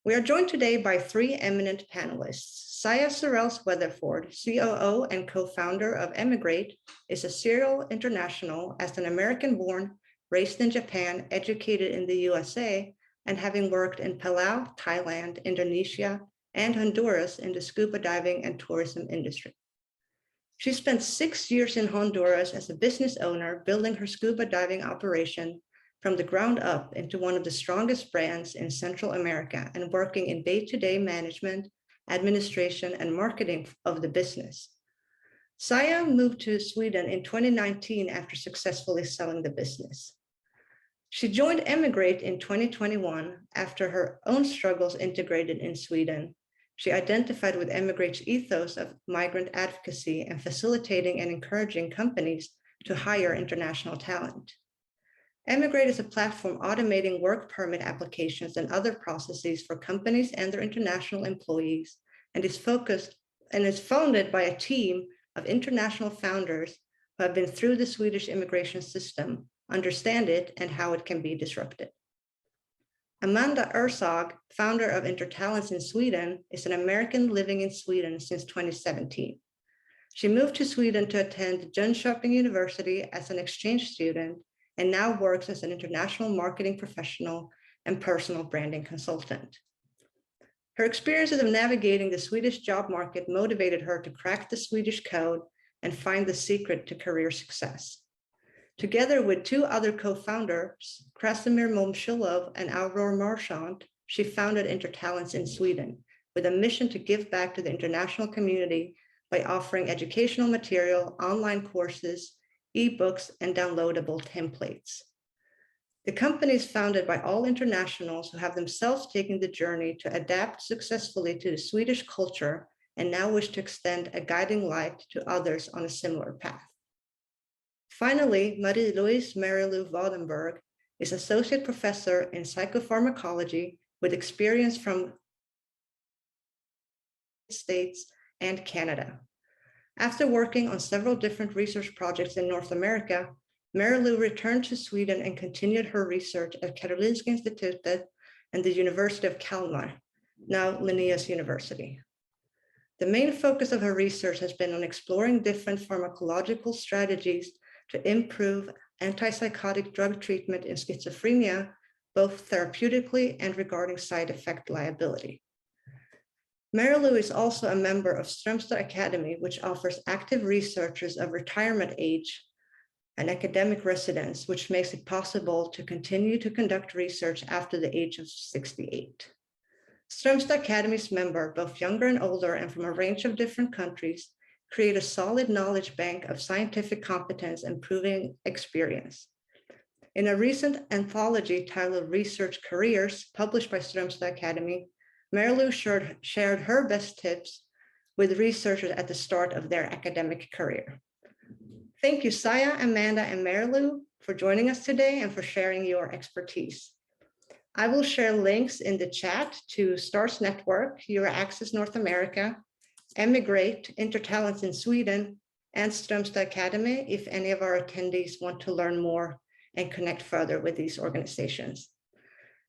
We are joined today by three eminent panelists. Saya Sorrells-Weatherford, COO and co-founder of Emigrate, is a serial international as an American-born, raised in Japan, educated in the USA, and having worked in Palau, Thailand, Indonesia, and Honduras in the scuba diving and tourism industry. She spent 6 years in Honduras as a business owner, building her scuba diving operation from the ground up into one of the strongest brands in Central America and working in day-to-day management, administration, and marketing of the business. Saya moved to Sweden in 2019 after successfully selling the business. She joined Emigrate in 2021 after her own struggles integrated in Sweden. She identified with Emigrate's ethos of migrant advocacy and facilitating and encouraging companies to hire international talent. Emigrate is a platform automating work permit applications and other processes for companies and their international employees, and is founded by a team of international founders who have been through the Swedish immigration system, understand it, and how it can be disrupted. Amanda Ersog, founder of Intertalents in Sweden, is an American living in Sweden since 2017. She moved to Sweden to attend Jönköping University as an exchange student and now works as an international marketing professional and personal branding consultant. Her experiences of navigating the Swedish job market motivated her to crack the Swedish code and find the secret to career success. Together with two other co-founders, Krasimir Momchilov and Aurore Marchand, she founded Intertalents in Sweden with a mission to give back to the international community by offering educational material, online courses, ebooks, and downloadable templates. The company is founded by all internationals who have themselves taken the journey to adapt successfully to the Swedish culture and now wish to extend a guiding light to others on a similar path. Finally, Marie-Louise Marilou Wadenberg is associate professor in psychopharmacology with experience from the States and Canada. After working on several different research projects in North America, Marilou returned to Sweden and continued her research at Karolinska Institutet and the University of Kalmar, now Linnaeus University. The main focus of her research has been on exploring different pharmacological strategies to improve antipsychotic drug treatment in schizophrenia, both therapeutically and regarding side effect liability. Marilou is also a member of Strömstad Academy, which offers active researchers of retirement age and academic residence, which makes it possible to continue to conduct research after the age of 68. Strömstad Academy's members, both younger and older and from a range of different countries, create a solid knowledge bank of scientific competence and proven experience. In a recent anthology titled Research Careers, published by Strömstad Academy, Marilou shared her best tips with researchers at the start of their academic career. Thank you, Saya, Amanda, and Marilou for joining us today and for sharing your expertise. I will share links in the chat to STARS Network, EURAXESS North America, Emigrate, Intertalents in Sweden, and Strömstad Academy if any of our attendees want to learn more and connect further with these organizations.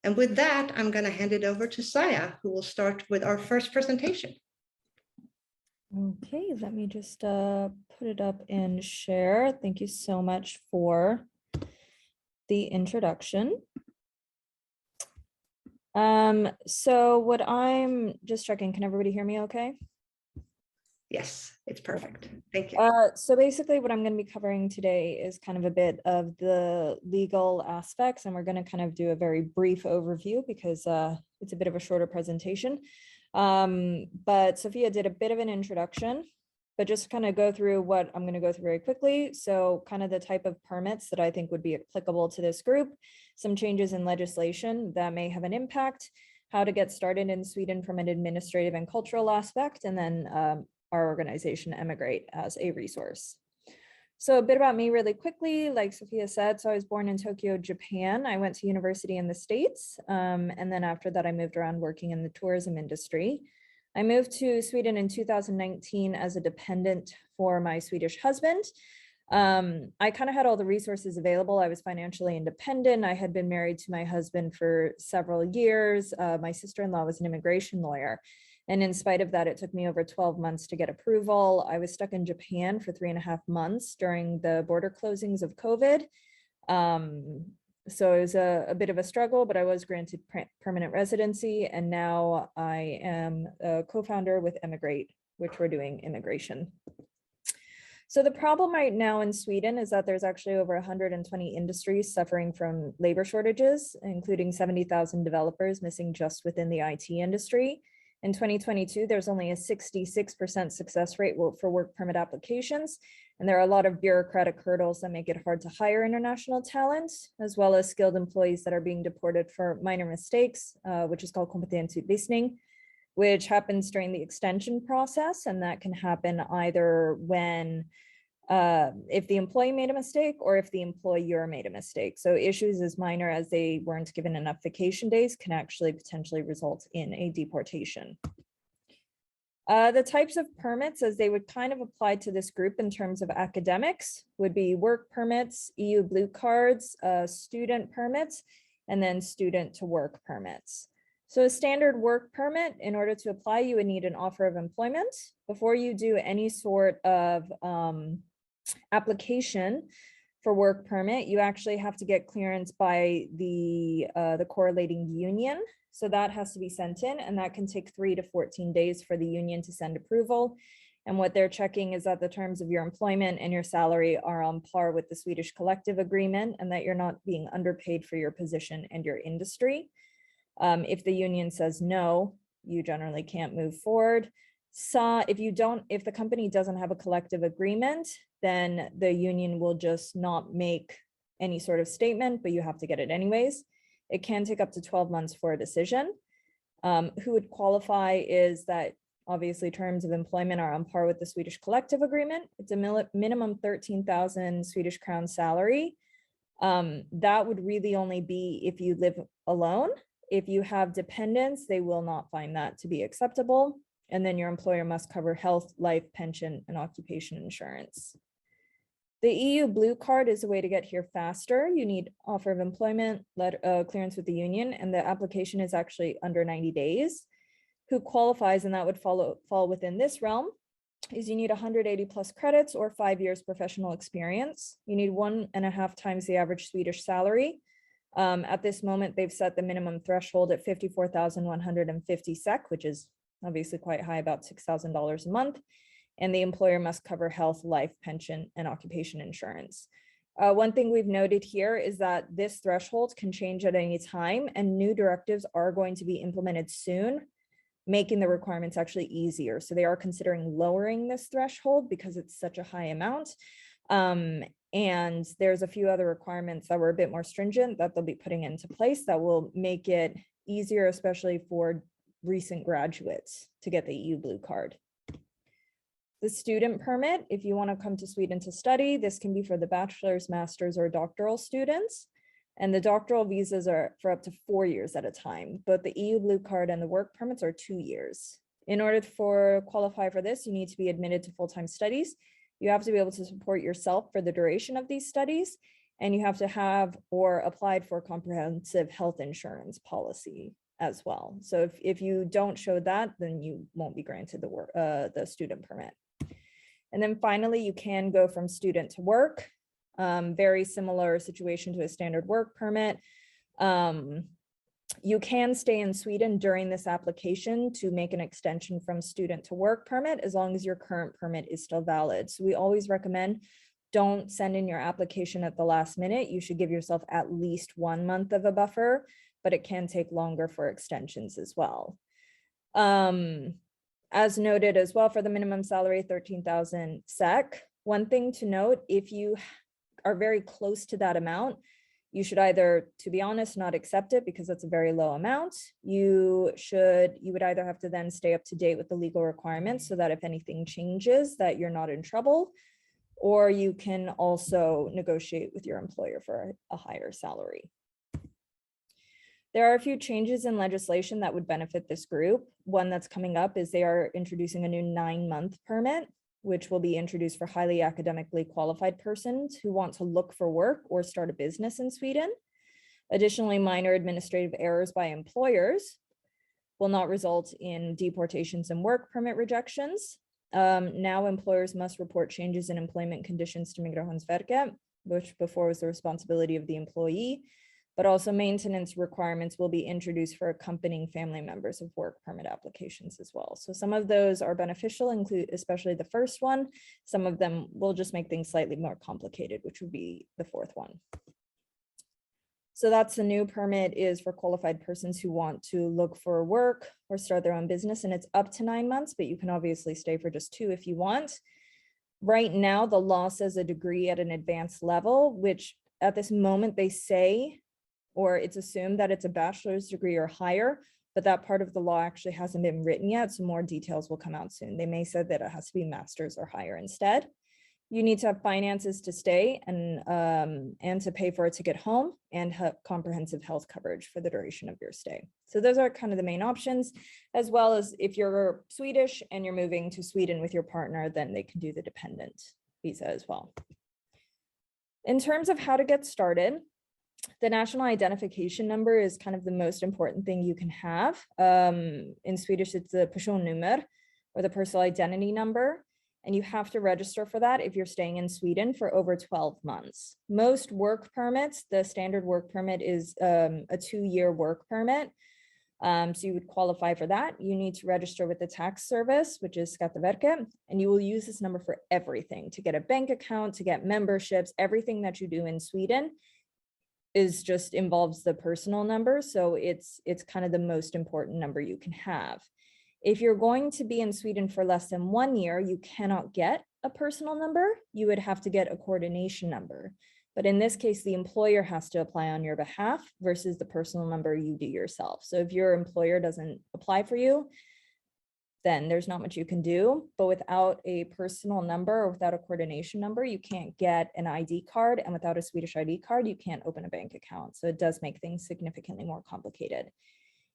And with that, I'm going to hand it over to Saya, who will start with our first presentation. Okay, let me just put it up and share. Thank you so much for the introduction. So what I'm just checking, can everybody hear me okay? Yes, it's perfect. Thank you. So basically what I'm going to be covering today is kind of a bit of the legal aspects, and we're going to kind of do a very brief overview because it's a bit of a shorter presentation. But Sophia did a bit of an introduction, but just kind of go through what I'm going to go through very quickly. So kind of the type of permits that I think would be applicable to this group, some changes in legislation that may have an impact, how to get started in Sweden from an administrative and cultural aspect, and then our organization Emigrate as a resource. So a bit about me really quickly, like Sophia said, so I was born in Tokyo, Japan. I went to university in the States. And then after that, I moved around working in the tourism industry. I moved to Sweden in 2019 as a dependent for my Swedish husband. I kind of had all the resources available. I was financially independent. I had been married to my husband for several years. My sister-in-law was an immigration lawyer. And in spite of that, it took me over 12 months to get approval. I was stuck in Japan for 3.5 months during the border closings of COVID. So it was a bit of a struggle, but I was granted permanent residency. And now I am a co-founder with Emigrate, which we're doing immigration. So the problem right now in Sweden is that there's actually over 120 industries suffering from labor shortages, including 70,000 developers missing just within the IT industry. In 2022, there's only a 66% success rate for work permit applications. And there are a lot of bureaucratic hurdles that make it hard to hire international talent, as well as skilled employees that are being deported for minor mistakes, which is called kompetensutvisning, which happens during the extension process. And that can happen either when, if the employee made a mistake or if the employer made a mistake. So issues as minor as they weren't given enough vacation days can actually potentially result in a deportation. The types of permits as they would kind of apply to this group in terms of academics would be work permits, EU blue cards, student permits, and then student to work permits. So a standard work permit, in order to apply, you would need an offer of employment. Before you do any sort of application for work permit, you actually have to get clearance by the correlating union. So that has to be sent in, and that can take 3 to 14 days for the union to send approval. And what they're checking is that the terms of your employment and your salary are on par with the Swedish collective agreement, and that you're not being underpaid for your position and your industry. If the union says no, you generally can't move forward. So if the company doesn't have a collective agreement, then the union will just not make any sort of statement, but you have to get it anyways. It can take up to 12 months for a decision. Who would qualify is that obviously terms of employment are on par with the Swedish collective agreement. It's a minimum 13,000 Swedish crown salary. That would really only be if you live alone. If you have dependents, they will not find that to be acceptable. And then your employer must cover health, life, pension, and occupation insurance. The EU blue card is a way to get here faster. You need offer of employment, clearance with the union, and the application is actually under 90 days. Who qualifies, and that would fall within this realm, is you need 180 plus credits or 5 years professional experience. You need 1.5 times the average Swedish salary. At this moment, they've set the minimum threshold at 54,150 SEK, which is obviously quite high, about $6,000 a month. And the employer must cover health, life, pension, and occupation insurance. One thing we've noted here is that this threshold can change at any time, and new directives are going to be implemented soon, making the requirements actually easier. So they are considering lowering this threshold because it's such a high amount. And there's a few other requirements that were a bit more stringent that they'll be putting into place that will make it easier, especially for recent graduates, to get the EU blue card. The student permit, if you want to come to Sweden to study, this can be for the bachelor's, master's, or doctoral students. And the doctoral visas are for up to 4 years at a time, but the EU blue card and the work permits are 2 years. In order to qualify for this, you need to be admitted to full-time studies. You have to be able to support yourself for the duration of these studies, and you have to have or applied for comprehensive health insurance policy as well. So if you don't show that, then you won't be granted the student permit. And then finally, you can go from student to work. Very similar situation to a standard work permit. You can stay in Sweden during this application to make an extension from student to work permit, as long as your current permit is still valid. So we always recommend don't send in your application at the last minute. You should give yourself at least 1 month of a buffer, but it can take longer for extensions as well. As noted as well, for the minimum salary, 13,000 SEK. One thing to note, if you are very close to that amount, you should either, to be honest, not accept it because that's a very low amount. You would either have to then stay up to date with the legal requirements so that if anything changes, that you're not in trouble, or you can also negotiate with your employer for a higher salary. There are a few changes in legislation that would benefit this group. One that's coming up is they are introducing a new 9-month permit. which will be introduced for highly academically qualified persons who want to look for work or start a business in Sweden. Additionally, minor administrative errors by employers will not result in deportations and work permit rejections. Now employers must report changes in employment conditions to Migrationsverket, which before was the responsibility of the employee, but also maintenance requirements will be introduced for accompanying family members of work permit applications as well. So some of those are beneficial, include especially the first one. Some of them will just make things slightly more complicated, which would be the fourth one. So that's the new permit is for qualified persons who want to look for work or start their own business, and it's up to 9 months, but you can obviously stay for just 2 if you want. Right now, the law says a degree at an advanced level, which at this moment they say, or it's assumed that it's a bachelor's degree or higher, but that part of the law actually hasn't been written yet, so more details will come out soon. They may say that it has to be master's or higher instead. You need to have finances to stay and to pay for a ticket home and have comprehensive health coverage for the duration of your stay. So those are kind of the main options, as well as if you're Swedish and you're moving to Sweden with your partner, then they can do the dependent visa as well. In terms of how to get started, the national identification number is kind of the most important thing you can have. In Swedish, it's the personnummer or the personal identity number. And you have to register for that if you're staying in Sweden for over 12 months. Most work permits, the standard work permit is a 2-year work permit. So you would qualify for that. You need to register with the tax service, which is Skatteverket, and you will use this number for everything, to get a bank account, to get memberships, everything that you do in Sweden is just involves the personal number. So it's kind of the most important number you can have. If you're going to be in Sweden for less than 1 year, you cannot get a personal number. You would have to get a coordination number. But in this case, the employer has to apply on your behalf versus the personal number you do yourself. So if your employer doesn't apply for you, then there's not much you can do. But without a personal number or without a coordination number, you can't get an ID card. And without a Swedish ID card, you can't open a bank account. So it does make things significantly more complicated.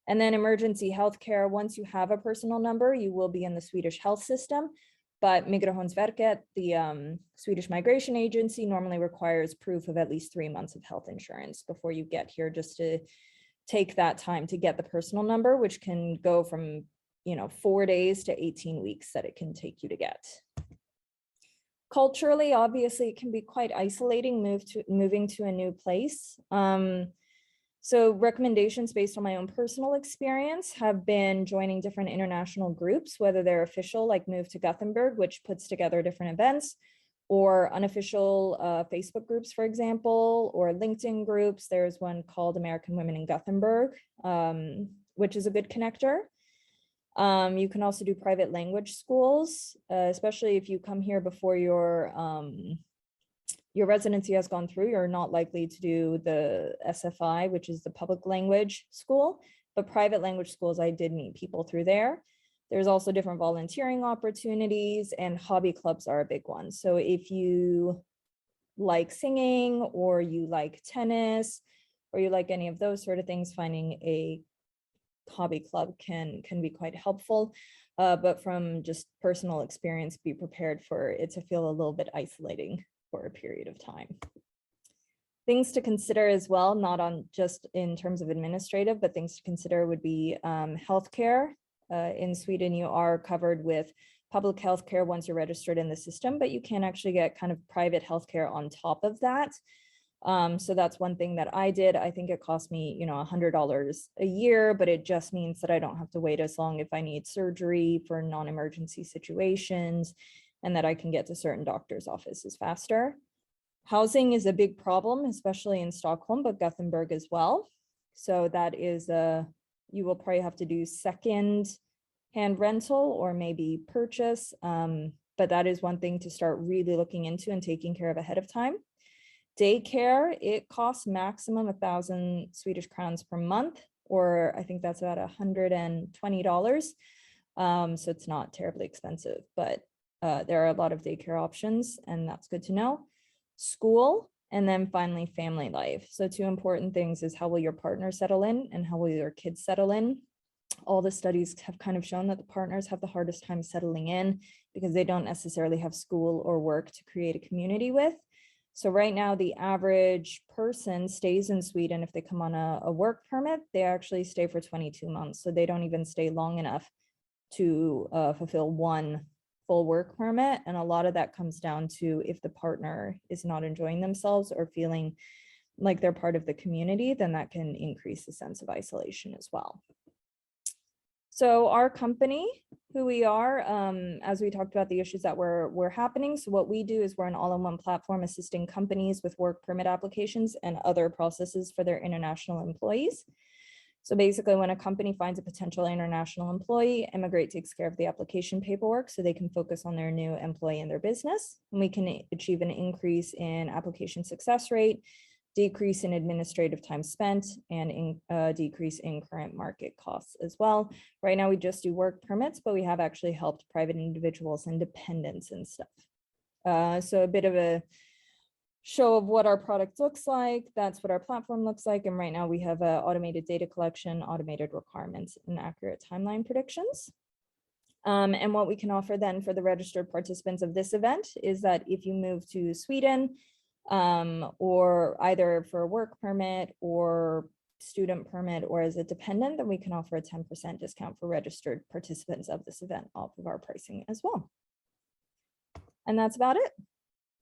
And then emergency healthcare, once you have a personal number, you will be in the Swedish health system, but Migrationsverket, the Swedish migration agency, normally requires proof of at least 3 months of health insurance before you get here, just to take that time to get the personal number, which can go from 4 days to 18 weeks that it can take you to get. Culturally, obviously, it can be quite isolating moving to a new place. So recommendations based on my own personal experience have been joining different international groups, whether they're official, like Move to Gothenburg, which puts together different events, or unofficial Facebook groups, for example, or LinkedIn groups. There's one called American Women in Gothenburg, which is a good connector. You can also do private language schools, especially if you come here before your residency has gone through. You're not likely to do the SFI, which is the public language school, but private language schools, I did meet people through there. There's also different volunteering opportunities, and hobby clubs are a big one. So if you like singing, or you like tennis, or you like any of those sort of things, finding a hobby club can be quite helpful. But from just personal experience, be prepared for it to feel a little bit isolating for a period of time. Things to consider as well, not on just in terms of administrative, but things to consider would be healthcare. In Sweden, you are covered with public healthcare once you're registered in the system, but you can actually get kind of private healthcare on top of that. So that's one thing that I did. I think it cost me, $100 a year, but it just means that I don't have to wait as long if I need surgery for non-emergency situations, and that I can get to certain doctors' offices faster. Housing is a big problem, especially in Stockholm, but Gothenburg as well. So that is you will probably have to do second-hand rental or maybe purchase, but that is one thing to start really looking into and taking care of ahead of time. Daycare, it costs maximum 1,000 Swedish crowns per month, or I think that's about $120. So it's not terribly expensive, but there are a lot of daycare options, and that's good to know. School, and then finally family life. So 2 important things is how will your partner settle in and how will your kids settle in. All the studies have kind of shown that the partners have the hardest time settling in because they don't necessarily have school or work to create a community with. So right now, the average person stays in Sweden. If they come on a work permit, they actually stay for 22 months. So they don't even stay long enough to fulfill one full work permit. And a lot of that comes down to if the partner is not enjoying themselves or feeling like they're part of the community, then that can increase the sense of isolation as well. So our company, who we are, as we talked about the issues that were happening. So what we do is we're an all-in-one platform assisting companies with work permit applications and other processes for their international employees. So basically, when a company finds a potential international employee, Emigrate takes care of the application paperwork so they can focus on their new employee and their business. And we can achieve an increase in application success rate, decrease in administrative time spent, and decrease in current market costs as well. Right now, we just do work permits, but we have actually helped private individuals and dependents and stuff. So a bit of a show of what our product looks like. That's what our platform looks like. And right now we have automated data collection, automated requirements, and accurate timeline predictions. And what we can offer then for the registered participants of this event is that if you move to Sweden, or either for a work permit or student permit or as a dependent, then we can offer a 10% discount for registered participants of this event off of our pricing as well. And that's about it.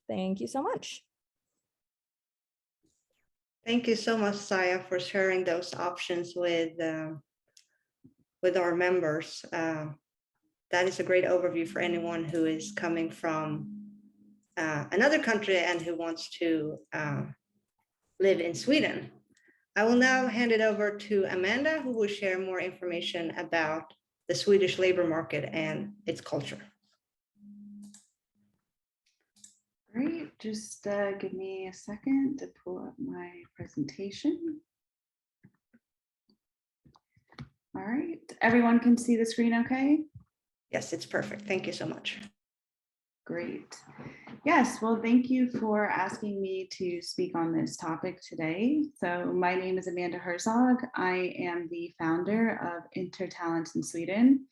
Thank you so much. Thank you so much, Saya, for sharing those options with our members. That is a great overview for anyone who is coming from another country and who wants to live in Sweden. I will now hand it over to Amanda, who will share more information about the Swedish labor market and its culture. Great, just give me a second to pull up my presentation. All right, everyone can see the screen okay? Yes, it's perfect. Thank you so much. Great. Yes, well, thank you for asking me to speak on this topic today. So my name is Amanda Herzog. I am the founder of Intertalents in Sweden.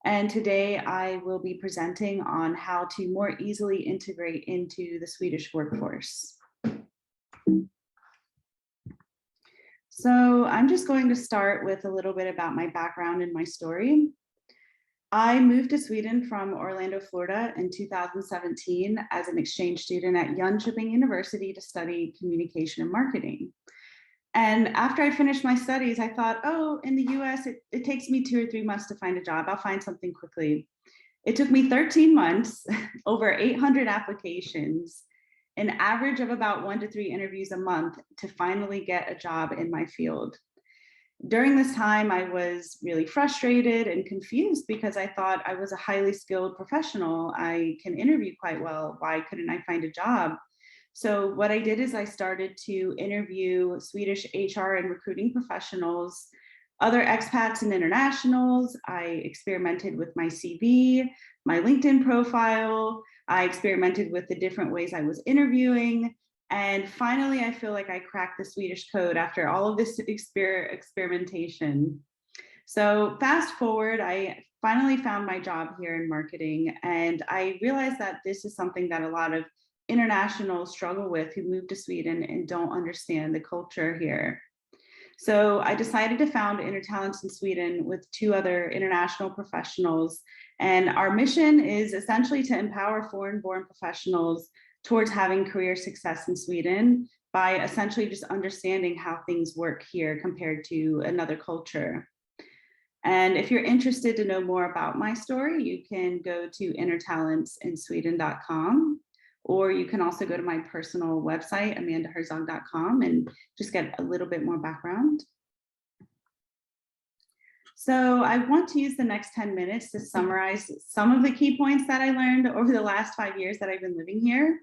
And today I will be presenting on how to more easily integrate into the Swedish workforce. So I'm just going to start with a little bit about my background and my story. I moved to Sweden from Orlando, Florida in 2017 as an exchange student at Jönköping University to study communication and marketing. And after I finished my studies, I thought, oh, in the US, it takes me 2 or 3 months to find a job. I'll find something quickly. It took me 13 months, over 800 applications, an average of about 1 to 3 interviews a month to finally get a job in my field. During this time, I was really frustrated and confused because I thought I was a highly skilled professional. I can interview quite well. Why couldn't I find a job? So what I did is I started to interview Swedish HR and recruiting professionals, other expats and internationals. I experimented with my CV, my LinkedIn profile. I experimented with the different ways I was interviewing. And finally, I feel like I cracked the Swedish code after all of this experimentation. So fast forward, I finally found my job here in marketing. And I realized that this is something that a lot of internationals struggle with who move to Sweden and don't understand the culture here. So I decided to found Intertalents in Sweden with 2 other international professionals. And our mission is essentially to empower foreign-born professionals towards having career success in Sweden by essentially just understanding how things work here compared to another culture. And if you're interested to know more about my story, you can go to intertalentsinSweden.com, or you can also go to my personal website, amandaherzog.com, and just get a little bit more background. So I want to use the next 10 minutes to summarize some of the key points that I learned over the last 5 years that I've been living here.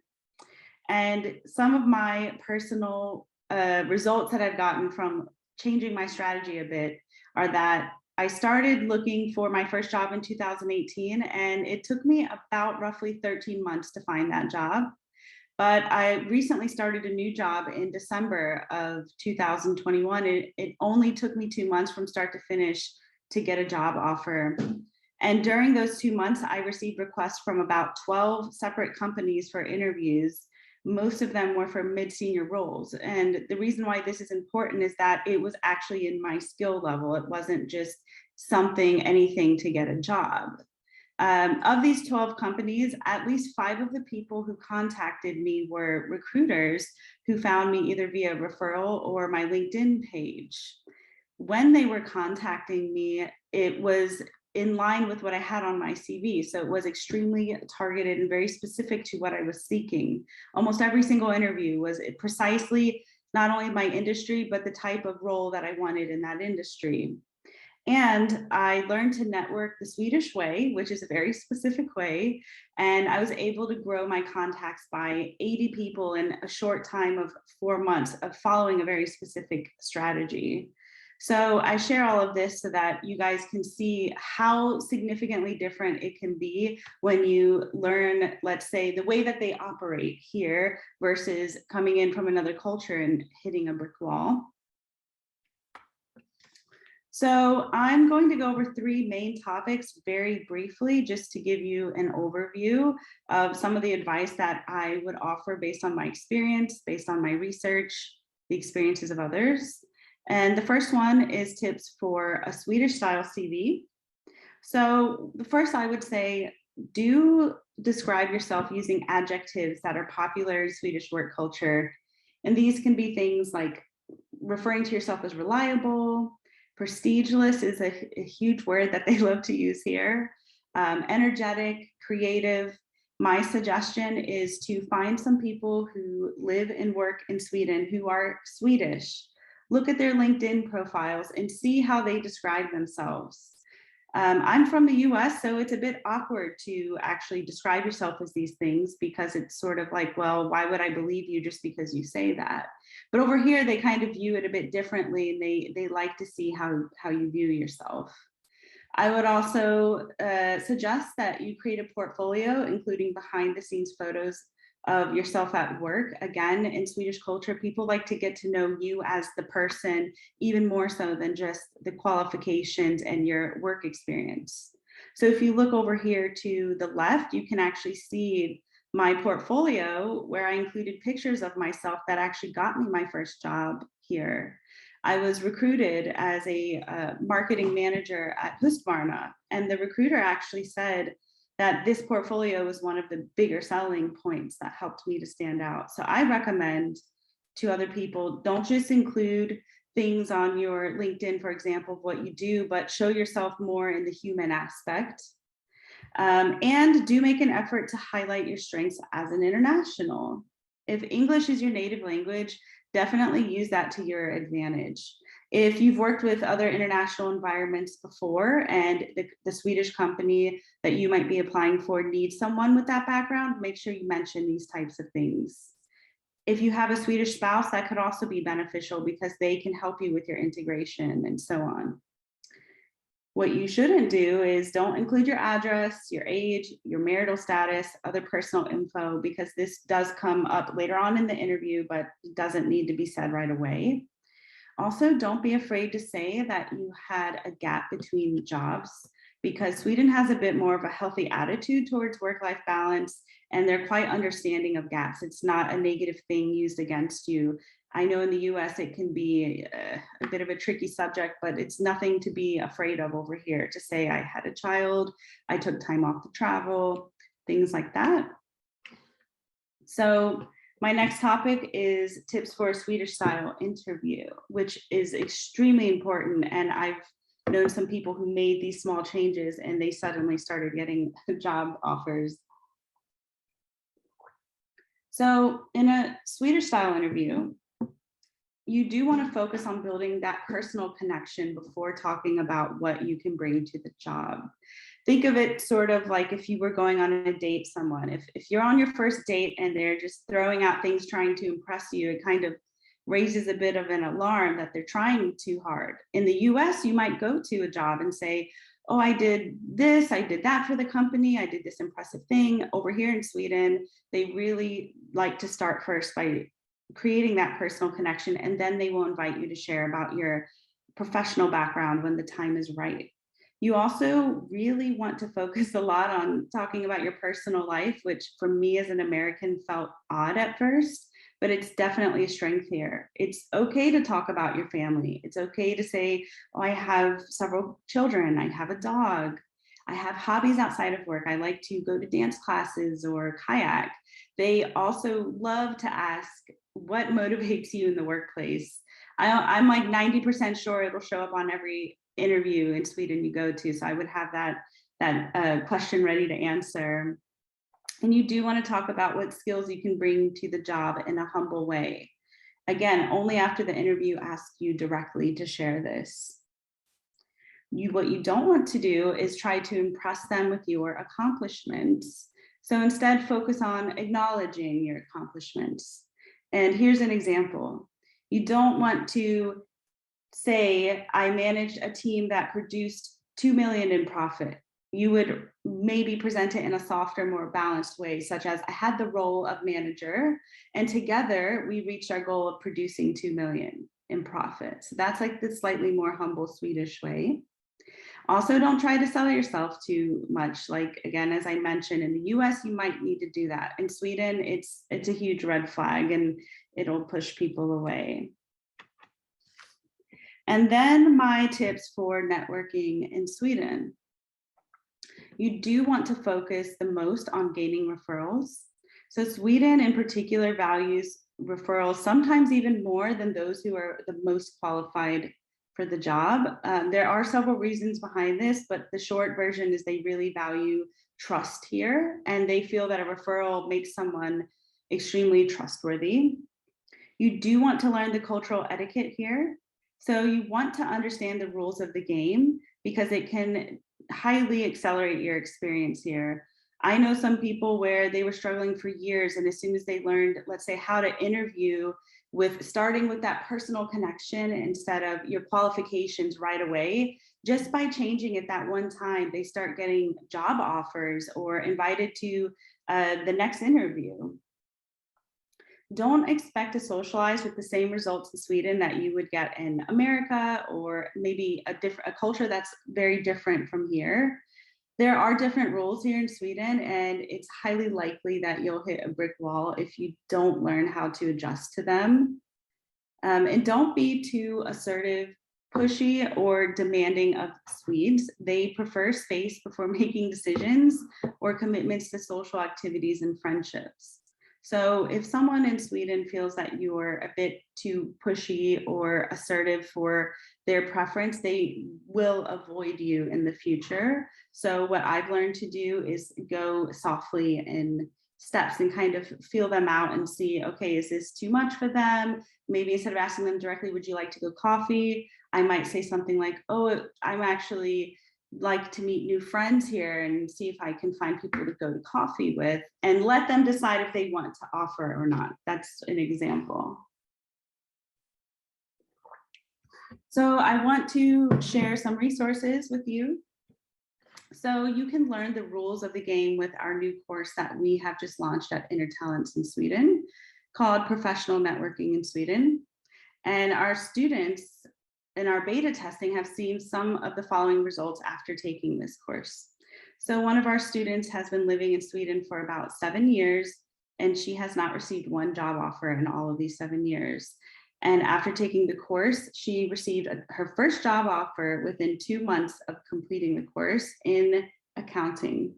And some of my personal results that I've gotten from changing my strategy a bit are that I started looking for my first job in 2018, and it took me about roughly 13 months to find that job. But I recently started a new job in December of 2021. It only took me 2 months from start to finish to get a job offer. And during those 2 months, I received requests from about 12 separate companies for interviews. Most of them were for mid-senior roles. And the reason why this is important is that it was actually in my skill level. It wasn't just anything to get a job. Of these 12 companies, at least 5 of the people who contacted me were recruiters who found me either via referral or my LinkedIn page. When they were contacting me, it was in line with what I had on my CV. So it was extremely targeted and very specific to what I was seeking. Almost every single interview was precisely not only my industry, but the type of role that I wanted in that industry. And I learned to network the Swedish way, which is a very specific way. And I was able to grow my contacts by 80 people in a short time of 4 months of following a very specific strategy. So I share all of this so that you guys can see how significantly different it can be when you learn, let's say, the way that they operate here versus coming in from another culture and hitting a brick wall. So I'm going to go over 3 main topics very briefly, just to give you an overview of some of the advice that I would offer based on my experience, based on my research, the experiences of others. And the first one is tips for a Swedish style CV. So the first, I would say, do describe yourself using adjectives that are popular in Swedish work culture. And these can be things like referring to yourself as reliable. Prestigeless is a huge word that they love to use here. Energetic, creative. My suggestion is to find some people who live and work in Sweden who are Swedish. Look at their LinkedIn profiles and see how they describe themselves. I'm from the US, so it's a bit awkward to actually describe yourself as these things because it's sort of like, well, why would I believe you just because you say that? But over here, they kind of view it a bit differently, and they like to see how you view yourself. I would also suggest that you create a portfolio, including behind the scenes photos of yourself at work. Again, in Swedish culture, people like to get to know you as the person, even more so than just the qualifications and your work experience. So if you look over here to the left, you can actually see my portfolio where I included pictures of myself that actually got me my first job here. I was recruited as a marketing manager at Hustvarna, and the recruiter actually said that this portfolio was one of the bigger selling points that helped me to stand out. So I recommend to other people, don't just include things on your LinkedIn, for example, of what you do, but show yourself more in the human aspect. And do make an effort to highlight your strengths as an international. If English is your native language, definitely use that to your advantage. If you've worked with other international environments before and the Swedish company that you might be applying for needs someone with that background, make sure you mention these types of things. If you have a Swedish spouse, that could also be beneficial because they can help you with your integration and so on. What you shouldn't do is don't include your address, your age, your marital status, other personal info, because this does come up later on in the interview, but doesn't need to be said right away. Also, don't be afraid to say that you had a gap between jobs, because Sweden has a bit more of a healthy attitude towards work-life balance, and they're quite understanding of gaps. It's not a negative thing used against you. I know in the US it can be a bit of a tricky subject, but it's nothing to be afraid of over here to say I had a child, I took time off to travel, things like that. So my next topic is tips for a Swedish style interview, which is extremely important. And I've known some people who made these small changes and they suddenly started getting job offers. So in a Swedish style interview, you do want to focus on building that personal connection before talking about what you can bring to the job. Think of it sort of like if you were going on a date with someone. If you're on your first date and they're just throwing out things trying to impress you, it kind of raises a bit of an alarm that they're trying too hard. In the US, you might go to a job and say, oh, I did this, I did that for the company, I did this impressive thing. Over here in Sweden, they really like to start first by creating that personal connection, and then they will invite you to share about your professional background when the time is right. You also really want to focus a lot on talking about your personal life, which for me as an American felt odd at first, but it's definitely a strength here. It's okay to talk about your family. It's okay to say, oh, I have several children, I have a dog, I have hobbies outside of work. I like to go to dance classes or kayak. They also love to ask, what motivates you in the workplace? I'm like 90% sure it'll show up on every interview in Sweden you go to. So I would have that question ready to answer. And you do want to talk about what skills you can bring to the job in a humble way. Again, only after the interview asks you directly to share this. What you don't want to do is try to impress them with your accomplishments. So instead, focus on acknowledging your accomplishments. And here's an example. You don't want to say, I managed a team that produced 2 million in profit. You would maybe present it in a softer, more balanced way, such as I had the role of manager, and together we reached our goal of producing 2 million in profit. So that's like the slightly more humble Swedish way. Also, don't try to sell yourself too much. Like, again, as I mentioned, in the US, you might need to do that. In Sweden, it's a huge red flag and it'll push people away. And then my tips for networking in Sweden. You do want to focus the most on gaining referrals. So Sweden in particular values referrals, sometimes even more than those who are the most qualified for the job. There are several reasons behind this, but the short version is they really value trust here, and they feel that a referral makes someone extremely trustworthy. You do want to learn the cultural etiquette here. So you want to understand the rules of the game because it can highly accelerate your experience here. I know some people where they were struggling for years, and as soon as they learned, let's say, how to interview with starting with that personal connection instead of your qualifications right away, just by changing it that one time, they start getting job offers or invited to the next interview. Don't expect to socialize with the same results in Sweden that you would get in America, or maybe a culture that's very different from here. There are different rules here in Sweden, and it's highly likely that you'll hit a brick wall if you don't learn how to adjust to them. And don't be too assertive, pushy, or demanding of Swedes. They prefer space before making decisions or commitments to social activities and friendships. So if someone in Sweden feels that you're a bit too pushy or assertive for their preference, they will avoid you in the future. So what I've learned to do is go softly in steps and kind of feel them out and see, okay, is this too much for them? Maybe instead of asking them directly, would you like to go coffee? I might say something like, oh, I'm actually like to meet new friends here and see if I can find people to go to coffee with, and let them decide if they want to offer or not. That's an example. So I want to share some resources with you. So you can learn the rules of the game with our new course that we have just launched at Intertalents in Sweden called Professional Networking in Sweden. And our students in our beta testing have seen some of the following results after taking this course. So one of our students has been living in Sweden for about 7 years, and she has not received one job offer in all of these 7 years. And after taking the course, she received her first job offer within 2 months of completing the course in accounting.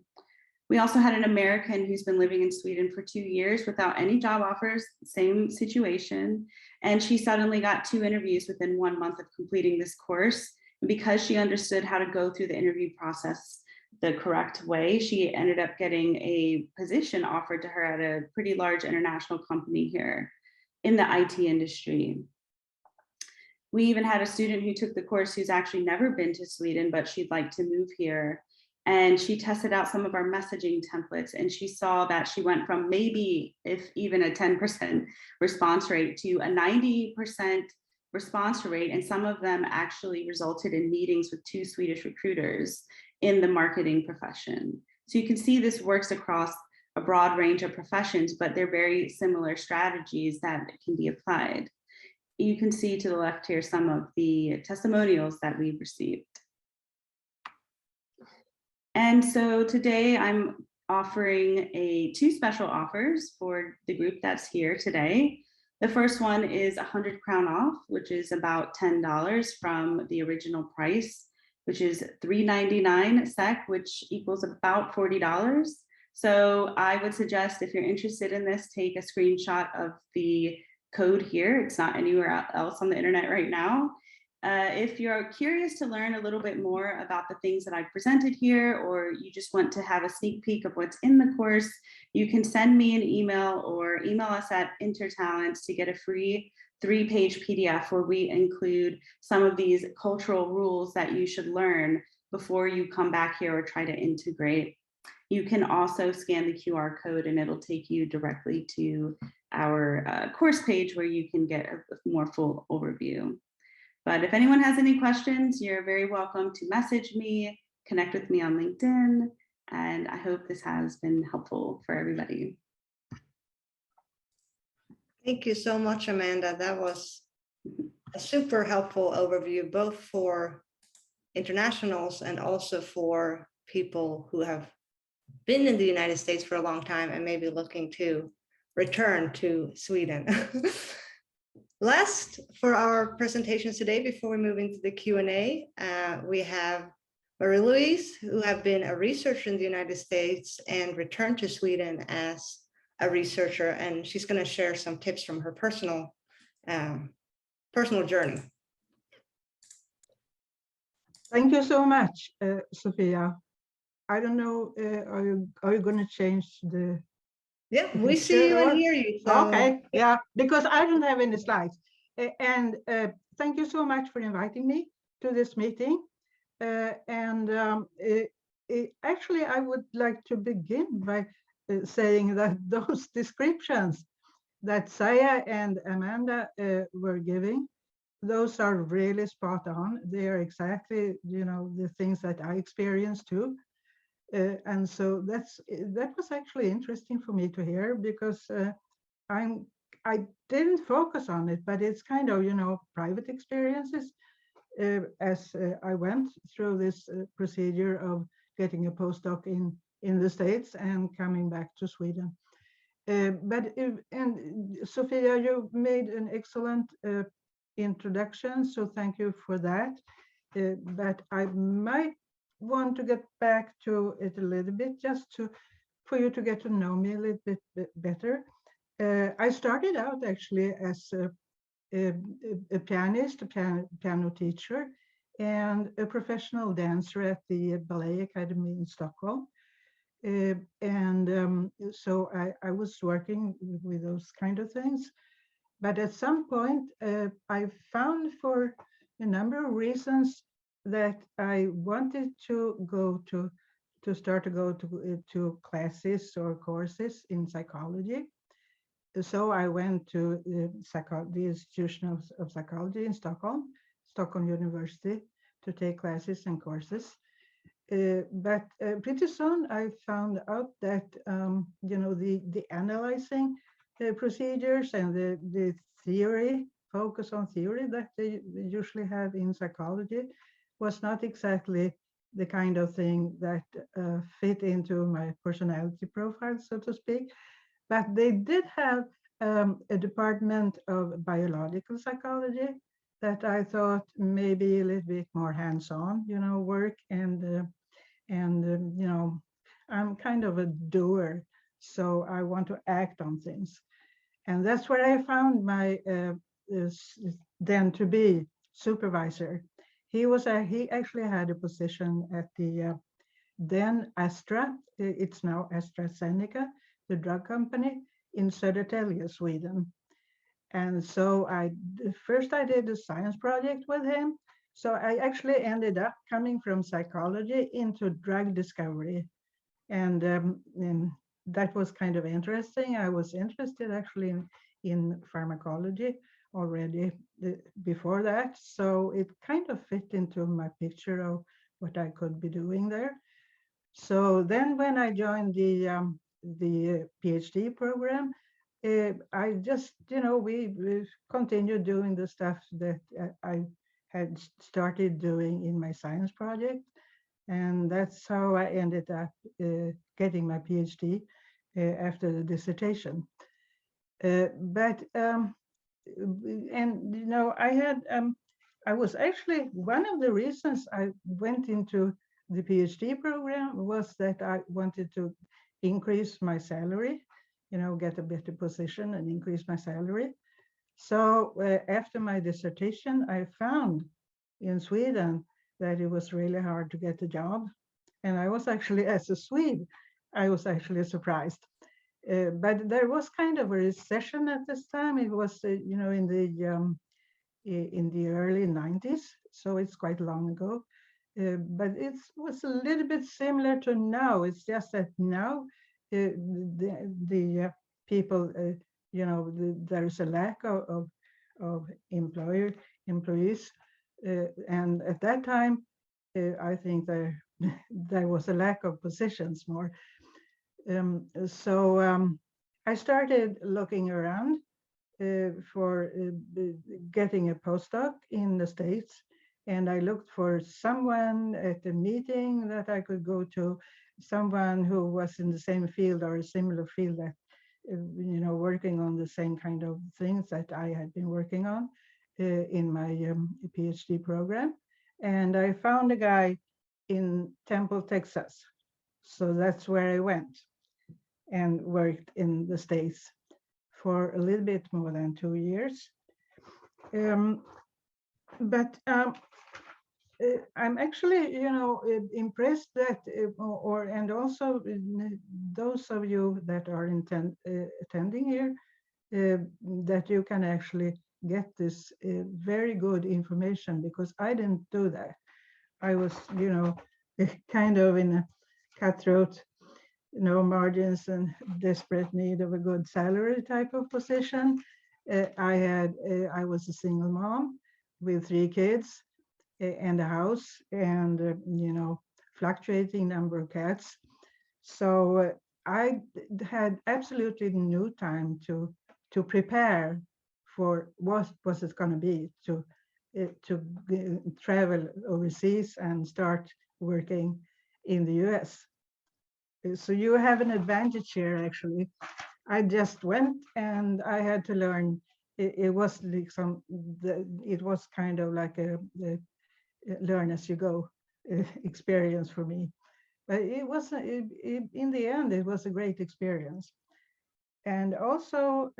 We also had an American who's been living in Sweden for 2 years without any job offers, same situation. And she suddenly got 2 interviews within 1 month of completing this course. And because she understood how to go through the interview process the correct way, she ended up getting a position offered to her at a pretty large international company here in the IT industry. We even had a student who took the course who's actually never been to Sweden, but she'd like to move here. And she tested out some of our messaging templates, and she saw that she went from maybe, if even a 10% response rate, to a 90% response rate. And some of them actually resulted in meetings with 2 Swedish recruiters in the marketing profession. So you can see this works across a broad range of professions, but they're very similar strategies that can be applied. You can see to the left here some of the testimonials that we've received. And so today I'm offering two special offers for the group that's here today. The first one is 100 crown off, which is about $10 from the original price, which is 399 SEK, which equals about $40. So I would suggest, if you're interested in this, take a screenshot of the code here. It's not anywhere else on the internet right now. If you're curious to learn a little bit more about the things that I've presented here, or you just want to have a sneak peek of what's in the course, you can send me an email or email us at Intertalents to get a free 3-page PDF where we include some of these cultural rules that you should learn before you come back here or try to integrate. You can also scan the QR code and it'll take you directly to our course page where you can get a more full overview. But if anyone has any questions, you're very welcome to message me, connect with me on LinkedIn, and I hope this has been helpful for everybody. Thank you so much, Amanda. That was a super helpful overview, both for internationals and also for people who have been in the United States for a long time and maybe looking to return to Sweden. Last for our presentations today, before we move into the Q&A, we have Marie-Louise, who have been a researcher in the United States and returned to Sweden as a researcher, and she's going to share some tips from her personal journey. Thank you so much, Sophia. I don't know, are you going to change the... Yeah, we see you and hear you. So. Okay, yeah, because I don't have any slides. And thank you so much for inviting me to this meeting. Actually, I would like to begin by saying that those descriptions that Saya and Amanda were giving, those are really spot on. They are exactly, you know, the things that I experienced too. And so that was actually interesting for me to hear, because I didn't focus on it, but it's kind of, you know, private experiences as I went through this procedure of getting a postdoc in the States and coming back to Sweden. And Sophia, you made an excellent introduction, so thank you for that. But I might want to get back to it a little bit, just for you to get to know me a little bit better. I started out actually as a pianist, a piano teacher, and a professional dancer at the Ballet Academy in Stockholm. So I was working with those kind of things. But at some point, I found, for a number of reasons, that I wanted to start to go to classes or courses in psychology. So I went to the Institution of Psychology in Stockholm University, to take classes and courses. But pretty soon I found out that you know, the analyzing procedures and the theory, focus on theory that they usually have in psychology, was not exactly the kind of thing that fit into my personality profile, so to speak. But they did have a department of biological psychology that I thought maybe a little bit more hands-on, you know, work, and you know, I'm kind of a doer, so I want to act on things. And that's where I found my then to be supervisor. He actually had a position at the then Astra, it's now AstraZeneca, the drug company in Södertälje, Sweden. And so first I did a science project with him. So I actually ended up coming from psychology into drug discovery. And that was kind of interesting. I was interested actually in pharmacology already before that. So it kind of fit into my picture of what I could be doing there. So then when I joined the PhD program, I just, you know, we continued doing the stuff that I had started doing in my science project. And that's how I ended up getting my PhD after the dissertation. And you know, I was actually, one of the reasons I went into the PhD program was that I wanted to increase my salary, you know, get a better position and increase my salary. So after my dissertation, I found in Sweden that it was really hard to get a job. And I was actually, as a Swede, I was actually surprised. But there was kind of a recession at this time. It was, you know, in the early 90s, so it's quite long ago. But it was a little bit similar to now. It's just that now the people, you know, there's a lack of employees, and at that time, I think there was a lack of positions more. So I started looking around for getting a postdoc in the States. And I looked for someone at a meeting that I could go to, someone who was in the same field or a similar field that, you know, working on the same kind of things that I had been working on in my PhD program. And I found a guy in Temple, Texas. So that's where I went and worked in the States for a little bit more than 2 years. But I'm actually, you know, impressed that, and also those of you that are attending here, that you can actually get this very good information, because I didn't do that. I was, you know, kind of in a cutthroat, no margins and desperate need of a good salary type of position. I was a single mom with 3 kids and a house and, you know, fluctuating number of cats. So I had absolutely no time to prepare for what was it going to be to travel overseas and start working in the US. So you have an advantage here, actually. I just went and I had to learn. It was like it was kind of like a learn as you go experience for me. But it was, in the end, it was a great experience. And also,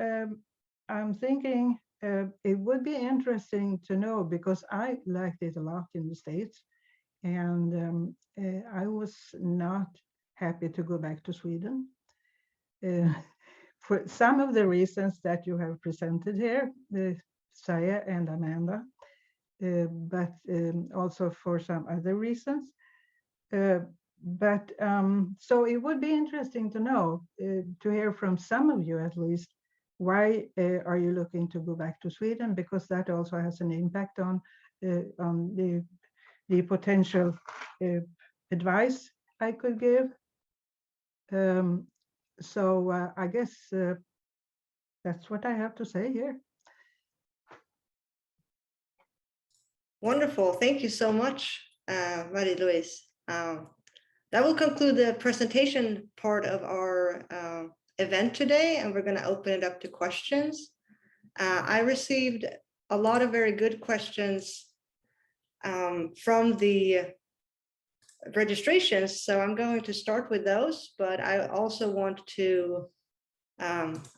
I'm thinking it would be interesting to know, because I liked it a lot in the States. And I was not happy to go back to Sweden for some of the reasons that you have presented here, Saya and Amanda, but also for some other reasons. So it would be interesting to know, to hear from some of you at least, why are you looking to go back to Sweden? Because that also has an impact on the potential advice I could give. So I guess that's what I have to say here. Wonderful. Thank you so much, Marie-Louise. That will conclude the presentation part of our event today, and we're going to open it up to questions. I received a lot of very good questions from the registrations, so I'm going to start with those, but I also want to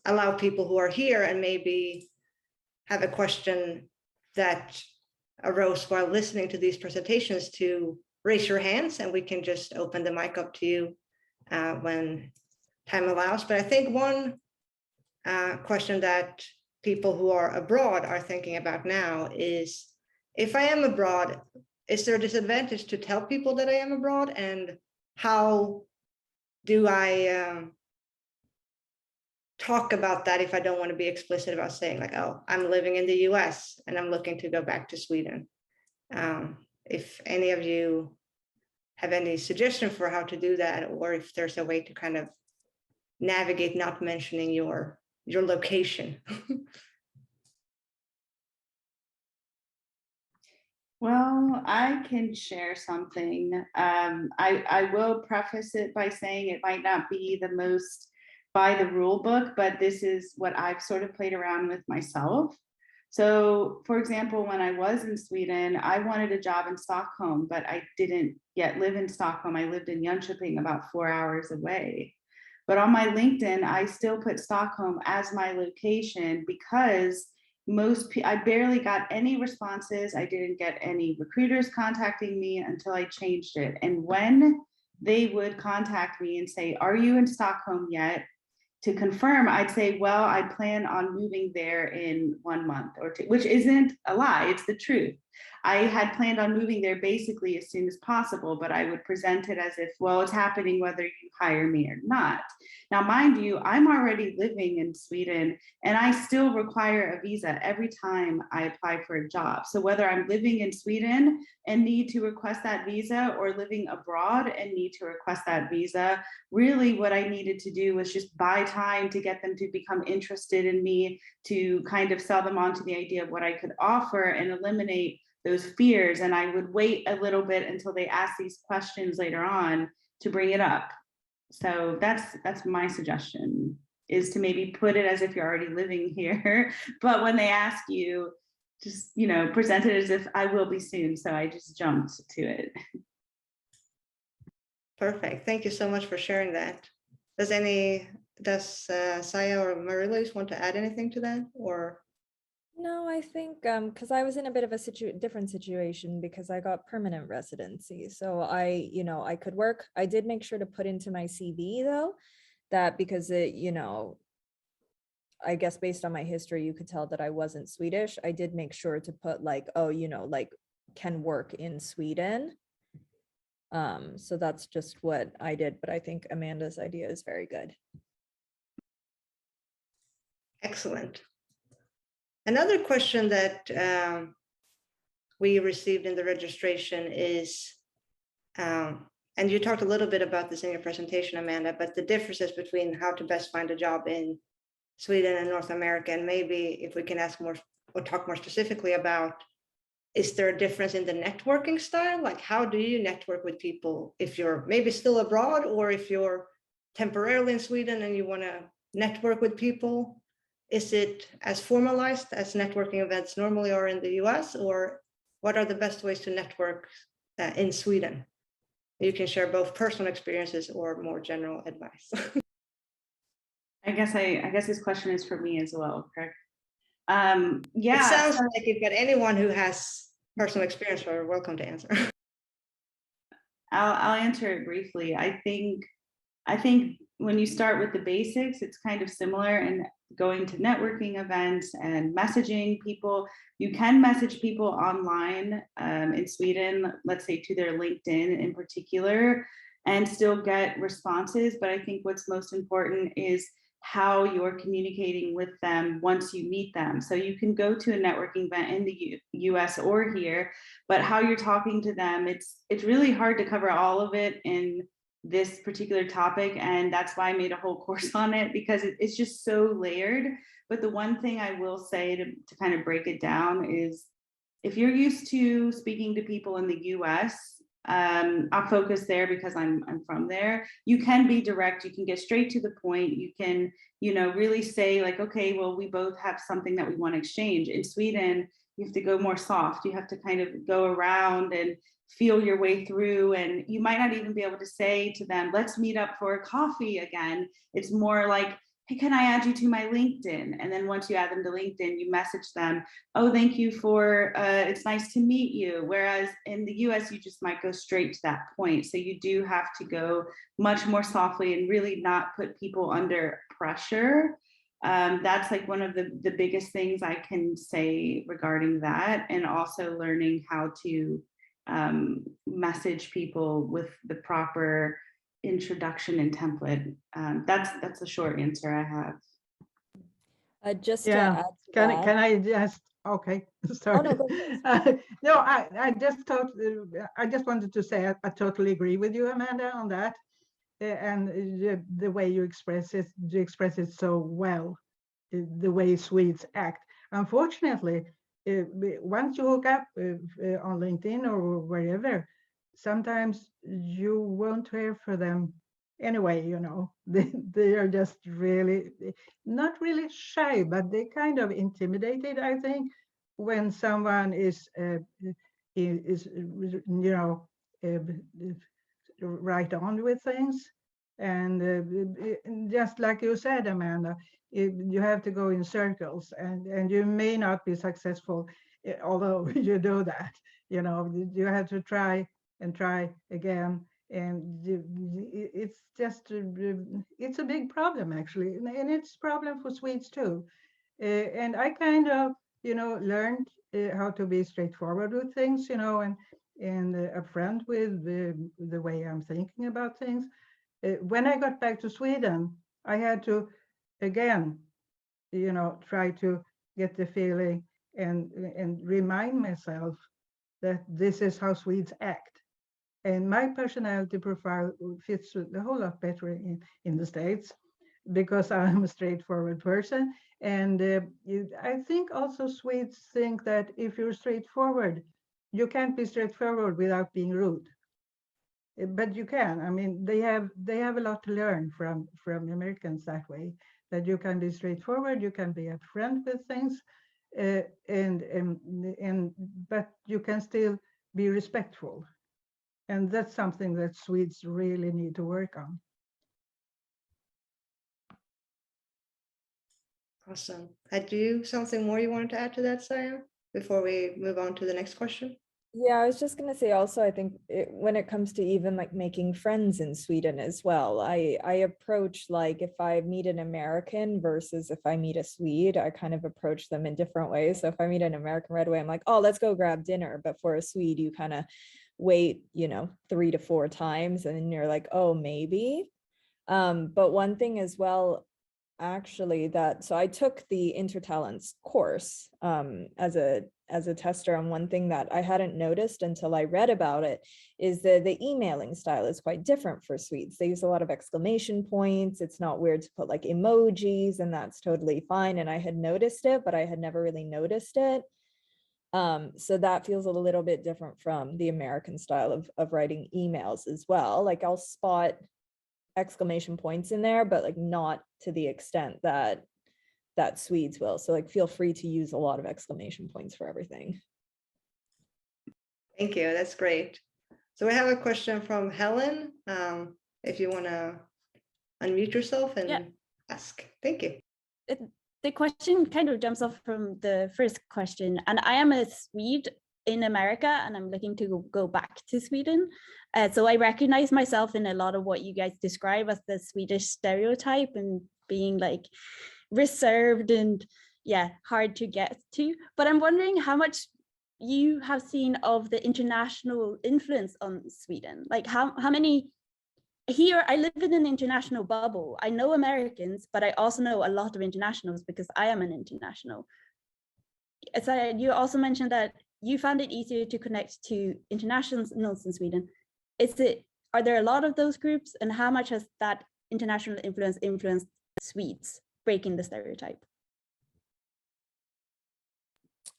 allow people who are here and maybe have a question that arose while listening to these presentations to raise your hands, and we can just open the mic up to you when time allows. But I think one question that people who are abroad are thinking about now is, if I am abroad, is there a disadvantage to tell people that I am abroad? And how do I talk about that if I don't want to be explicit about saying like, oh, I'm living in the US and I'm looking to go back to Sweden? If any of you have any suggestion for how to do that, or if there's a way to kind of navigate not mentioning your location. Well, I can share something. I will preface it by saying it might not be the most by the rule book, but this is what I've sort of played around with myself. So, for example, when I was in Sweden, I wanted a job in Stockholm, but I didn't yet live in Stockholm. I lived in Jönköping, about 4 hours away. But on my LinkedIn, I still put Stockholm as my location because I barely got any responses. I didn't get any recruiters contacting me until I changed it. And when they would contact me and say, "Are you in Stockholm yet?" to confirm, I'd say, well, I plan on moving there in 1 month or two, which isn't a lie, it's the truth. I had planned on moving there basically as soon as possible, but I would present it as if, well, it's happening whether you hire me or not. Now, mind you, I'm already living in Sweden and I still require a visa every time I apply for a job. So whether I'm living in Sweden and need to request that visa or living abroad and need to request that visa, really what I needed to do was just buy time to get them to become interested in me, to kind of sell them onto the idea of what I could offer and eliminate those fears. And I would wait a little bit until they ask these questions later on to bring it up. So that's my suggestion, is to maybe put it as if you're already living here, but when they ask you, just, you know, present it as if I will be soon. So I just jumped to it. Perfect. Thank you so much for sharing that. Does Saya or Marie-Louise want to add anything to that, or? No, I think because I was in a bit of a different situation because I got permanent residency. So I could work. I did make sure to put into my CV though, that because it, I guess based on my history, you could tell that I wasn't Swedish. I did make sure to put like, oh, like can work in Sweden. So that's just what I did. But I think Amanda's idea is very good. Excellent. Another question that we received in the registration is, and you talked a little bit about this in your presentation, Amanda, but the differences between how to best find a job in Sweden and North America, and maybe if we can ask more or talk more specifically about, is there a difference in the networking style? Like, how do you network with people if you're maybe still abroad, or if you're temporarily in Sweden and you want to network with people? Is it as formalized as networking events normally are in the US, or what are the best ways to network in Sweden? You can share both personal experiences or more general advice. I guess this question is for me as well, correct? It sounds like if you've got anyone who has personal experience, are welcome to answer. I'll answer it briefly. I think when you start with the basics, it's kind of similar, and going to networking events and messaging people. You can message people online in Sweden, let's say to their LinkedIn in particular, and still get responses. But I think what's most important is how you're communicating with them once you meet them. So you can go to a networking event in the US or here, but how you're talking to them, it's really hard to cover all of it in this particular topic, and that's why I made a whole course on it, because it's just so layered. But the one thing I will say to kind of break it down is, if you're used to speaking to people in the US, I'll focus there because I'm from there. You can be direct, you can get straight to the point, you can, really say like, okay, well, we both have something that we want to exchange. In Sweden, you have to go more soft, you have to kind of go around and feel your way through, and you might not even be able to say to them, let's meet up for a coffee again. It's more like, hey, can I add you to my LinkedIn? And then once you add them to LinkedIn, you message them, oh, thank you for, it's nice to meet you. Whereas in the US, you just might go straight to that point. So you do have to go much more softly and really not put people under pressure. That's like one of the biggest things I can say regarding that. And also learning how to message people with the proper introduction and template. That's the short answer I have. Just to add to can I just, okay, sorry. Oh, no, go ahead. No, I just wanted to say I totally agree with you, Amanda, on that. And the way you express it so well, the way Swedes act. Unfortunately, once you hook up on LinkedIn or wherever, sometimes you won't hear from them anyway, you know. They are just really, not really shy, but they kind of intimidated, I think, when someone is you know, right on with things. And just like you said, Amanda, you have to go in circles, and you may not be successful, although you know that, you know, you have to try and try again. And it's just, it's a big problem, actually. And it's a problem for Swedes too. And I kind of, you know, learned how to be straightforward with things, you know, and upfront with the way I'm thinking about things. When I got back to Sweden, I had to, again, you know, try to get the feeling and remind myself that this is how Swedes act. And my personality profile fits a whole lot better in the States, because I'm a straightforward person. And I think also Swedes think that if you're straightforward, you can't be straightforward without being rude. But you can. I mean, they have a lot to learn from Americans that way. That you can be straightforward, you can be upfront with things, but you can still be respectful. And that's something that Swedes really need to work on. Awesome. Had you something more you wanted to add to that, Saya, before we move on to the next question? Yeah, I was just going to say also, I think when it comes to even like making friends in Sweden as well, I approach, like, if I meet an American versus if I meet a Swede, I kind of approach them in different ways. So if I meet an American right away, I'm like, oh, let's go grab dinner. But for a Swede, you kind of wait, you know, 3 to 4 times, and then you're like, oh, maybe. But one thing as well, actually, that, so I took the Intertalents course as a tester, and one thing that I hadn't noticed until I read about it is that the emailing style is quite different for Swedes. They use a lot of exclamation points. It's not weird to put like emojis, and that's totally fine. And I had noticed it, but I had never really noticed it. So that feels a little bit different from the American style of writing emails as well. Like, I'll spot exclamation points in there, but like not to the extent that Swedes will. So like, feel free to use a lot of exclamation points for everything. Thank you. That's great. So we have a question from Helen. If you want to unmute yourself and ask. Thank you. The question kind of jumps off from the first question, and I am a Swede in America, and I'm looking to go back to Sweden. So I recognize myself in a lot of what you guys describe as the Swedish stereotype, and being like reserved and hard to get to. But I'm wondering how much you have seen of the international influence on Sweden. Like how many, here I live in an international bubble. I know Americans, but I also know a lot of internationals because I am an international. So you also mentioned that you found it easier to connect to internationals in Sweden. Are there a lot of those groups, and how much has that international influenced Swedes breaking the stereotype?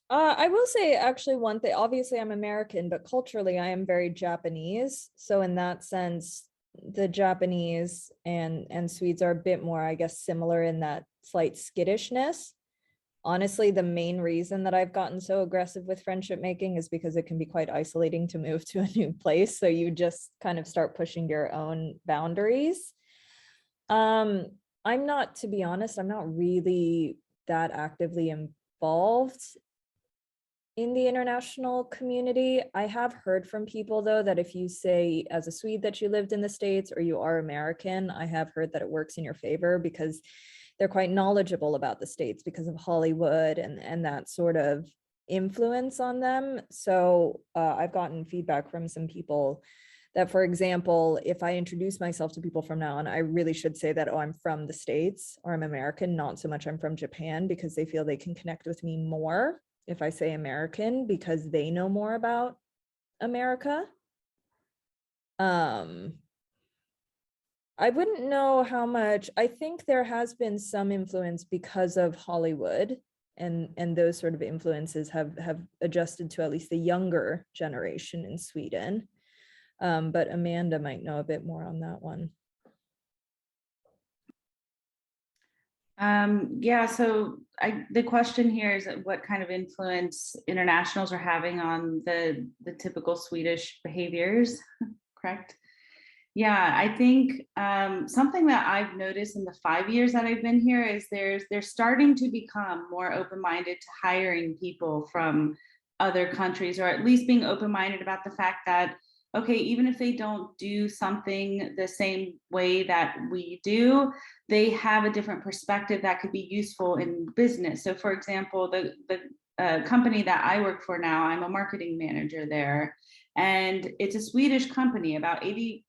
I will say, actually, one thing, obviously I'm American, but culturally I am very Japanese. So in that sense, the Japanese and Swedes are a bit more, I guess, similar in that slight skittishness. Honestly, the main reason that I've gotten so aggressive with friendship making is because it can be quite isolating to move to a new place. So you just kind of start pushing your own boundaries. I'm not, to be honest, I'm not really that actively involved in the international community. I have heard from people, though, that if you say as a Swede that you lived in the States or you are American, I have heard that it works in your favor because they're quite knowledgeable about the States because of Hollywood and that sort of influence on them. So I've gotten feedback from some people that, for example, if I introduce myself to people from now on, I really should say that, oh, I'm from the States or I'm American, not so much I'm from Japan, because they feel they can connect with me more if I say American because they know more about America. I wouldn't know how much. I think there has been some influence because of Hollywood and those sort of influences have adjusted to at least the younger generation in Sweden. But Amanda might know a bit more on that one. Yeah, so the question here is what kind of influence internationals are having on the typical Swedish behaviors, correct? Yeah, I think something that I've noticed in the 5 years that I've been here is they're starting to become more open-minded to hiring people from other countries, or at least being open-minded about the fact that, okay, even if they don't do something the same way that we do, they have a different perspective that could be useful in business. So for example, the company that I work for now, I'm a marketing manager there. And it's a Swedish company. About 80%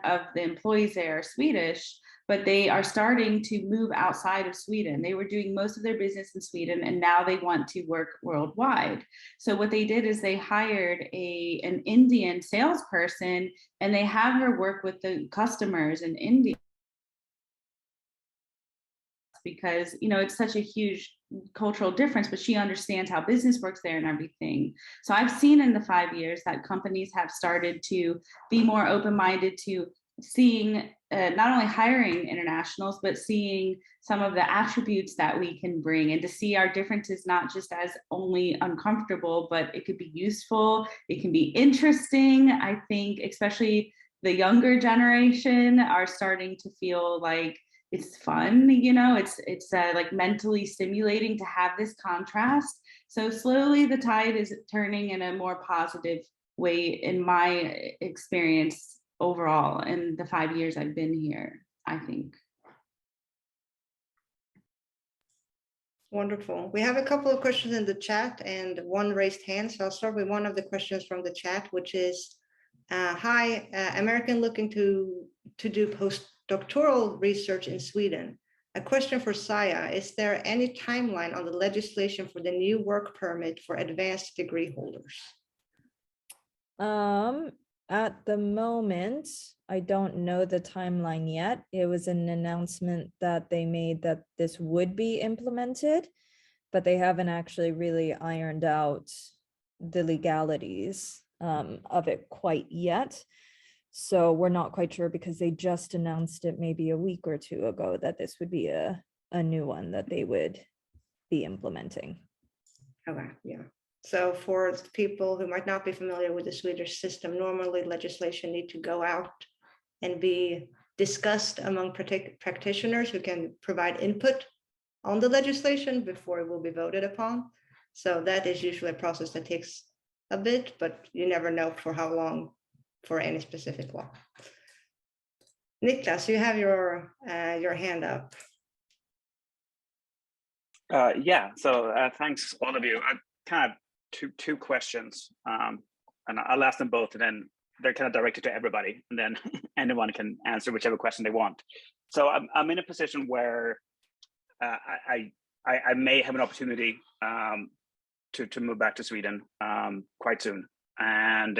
of the employees there are Swedish, but they are starting to move outside of Sweden. They were doing most of their business in Sweden, and now they want to work worldwide. So what they did is they hired an Indian salesperson, and they have her work with the customers in India, because it's such a huge cultural difference, but she understands how business works there and everything. So I've seen in the 5 years that companies have started to be more open-minded to seeing, not only hiring internationals, but seeing some of the attributes that we can bring, and to see our differences not just as only uncomfortable, but it could be useful, it can be interesting. I think especially the younger generation are starting to feel like it's fun, it's like mentally stimulating to have this contrast. So slowly the tide is turning in a more positive way in my experience overall in the 5 years I've been here, I think. Wonderful. We have a couple of questions in the chat and one raised hand. So I'll start with one of the questions from the chat, which is, hi, American looking to do postdoctoral research in Sweden. A question for Saya: is there any timeline on the legislation for the new work permit for advanced degree holders? At the moment, I don't know the timeline yet. It was an announcement that they made that this would be implemented, but they haven't actually really ironed out the legalities of it quite yet. So we're not quite sure, because they just announced it maybe a week or two ago that this would be a new one that they would be implementing. Okay, yeah. So for people who might not be familiar with the Swedish system, normally legislation need to go out and be discussed among practitioners who can provide input on the legislation before it will be voted upon. So that is usually a process that takes a bit, but you never know for how long for any specific law. Niklas, you have your hand up. Yeah, so thanks all of you. I kind of two questions, and I'll ask them both, and then they're kind of directed to everybody, and then anyone can answer whichever question they want. So I'm in a position where I may have an opportunity to move back to Sweden quite soon, and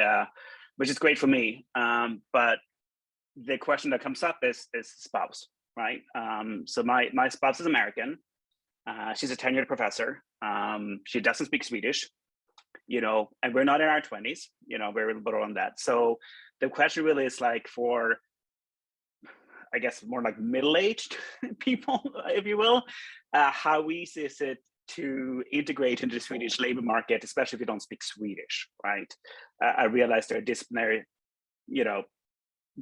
which is great for me. But the question that comes up is spouse, right? So my spouse is American. She's a tenured professor. She doesn't speak Swedish, and we're not in our 20s, we're a little bit on that. So the question really is like for, I guess, more like middle-aged people, if you will, how easy is it to integrate into the Swedish labor market, especially if you don't speak Swedish, right? I realize there are disciplinary,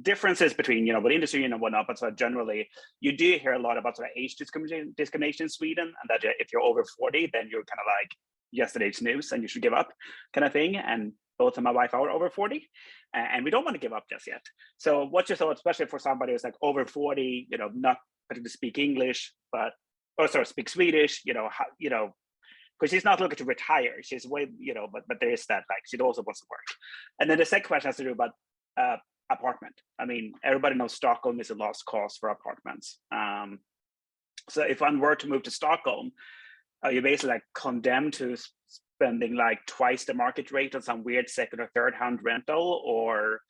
differences between, what industry and whatnot, but so generally, you do hear a lot about sort of age discrimination in Sweden, and that if you're over 40, then you're kind of like yesterday's news and you should give up kind of thing. And both of my wife are over 40, and we don't want to give up just yet. So what's your thought, especially for somebody who's like over 40, not particularly speak English, but speak Swedish, because she's not looking to retire. She's way, but there is that, like, she also wants to work. And then the second question has to do about apartment. I mean, everybody knows Stockholm is a lost cause for apartments. So if one were to move to Stockholm, are you basically like condemned to spending like twice the market rate on some weird second or third hand rental, or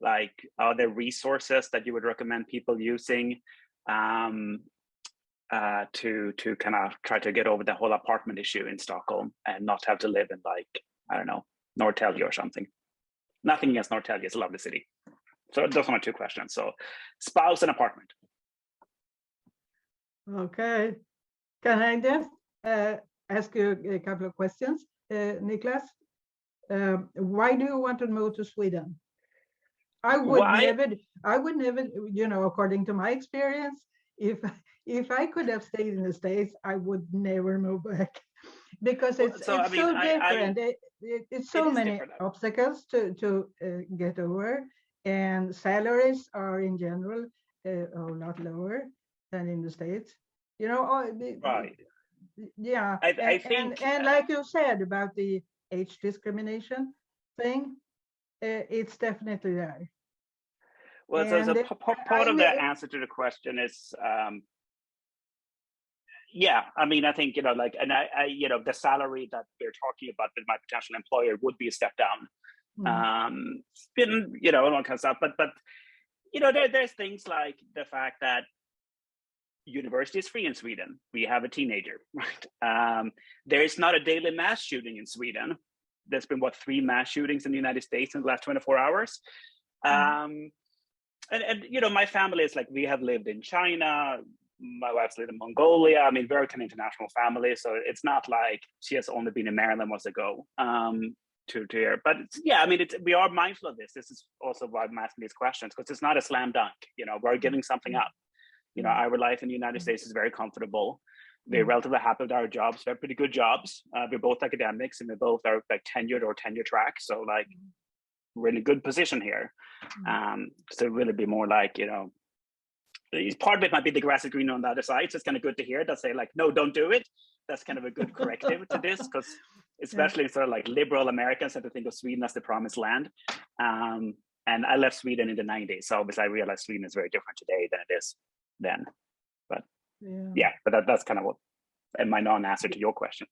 like are there resources that you would recommend people using? to kind of try to get over the whole apartment issue in Stockholm and not have to live in, like, I don't know, Norrtälje or something. Nothing against Norrtälje, it's a lovely city. So those are my two questions. So spouse and apartment. Okay. Can I just ask you a couple of questions, Niklas? Why do you want to move to Sweden? I would never, you know, according to my experience, if I could have stayed in the States, I would never move back because it's so different. It's so many obstacles to get over, and salaries are in general a lot lower than in the States. You know, Right. Yeah, I think, and like you said about the age discrimination thing, it's definitely there. Well, so part of the answer to the question is, yeah, I mean, I think, you know, like, and I you know, the salary that we're talking about with my potential employer would be a step down. You know, all kind of stuff, but you know, there's things like the fact that university is free in Sweden. We have a teenager, right? There is not a daily mass shooting in Sweden. There's been, what, 3 mass shootings in the United States in the last 24 hours. And you know, my family is like, we have lived in China. My wife's lived in Mongolia. I mean, very kind of international family. So it's not like she has only been in Maryland once ago to here. But yeah, I mean, we are mindful of this. This is also why I'm asking these questions, because it's not a slam dunk. You know, we're giving something up. You know, our life in the United States is very comfortable. We're relatively happy with our jobs. They're pretty good jobs. We're both academics, and we both are like tenured or tenure track. So like, we're in a good position here. So really be more like, you know, part of it might be the grass is greener on the other side. So it's kind of good to hear that say like, no, don't do it. That's kind of a good corrective to this, because especially sort of like liberal Americans have to think of Sweden as the promised land. And I left Sweden in the 90s. So obviously I realized Sweden is very different today than it is then. But yeah, but that's kind of what, and my non-answer to your question.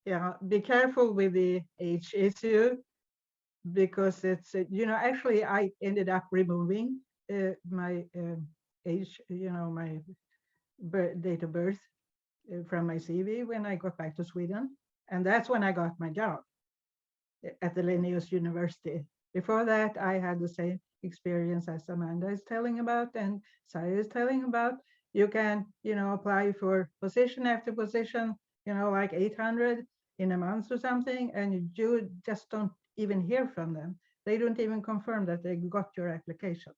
Yeah, be careful with the age issue, because it's, you know, actually I ended up removing my age, you know, my date of birth from my CV when I got back to Sweden. And that's when I got my job at the Linnaeus University. Before that, I had the same experience as Amanda is telling about and Saya is telling about. You can, you know, apply for position after position, you know, like 800 in a month or something, and you just don't even hear from them. They don't even confirm that they got your application.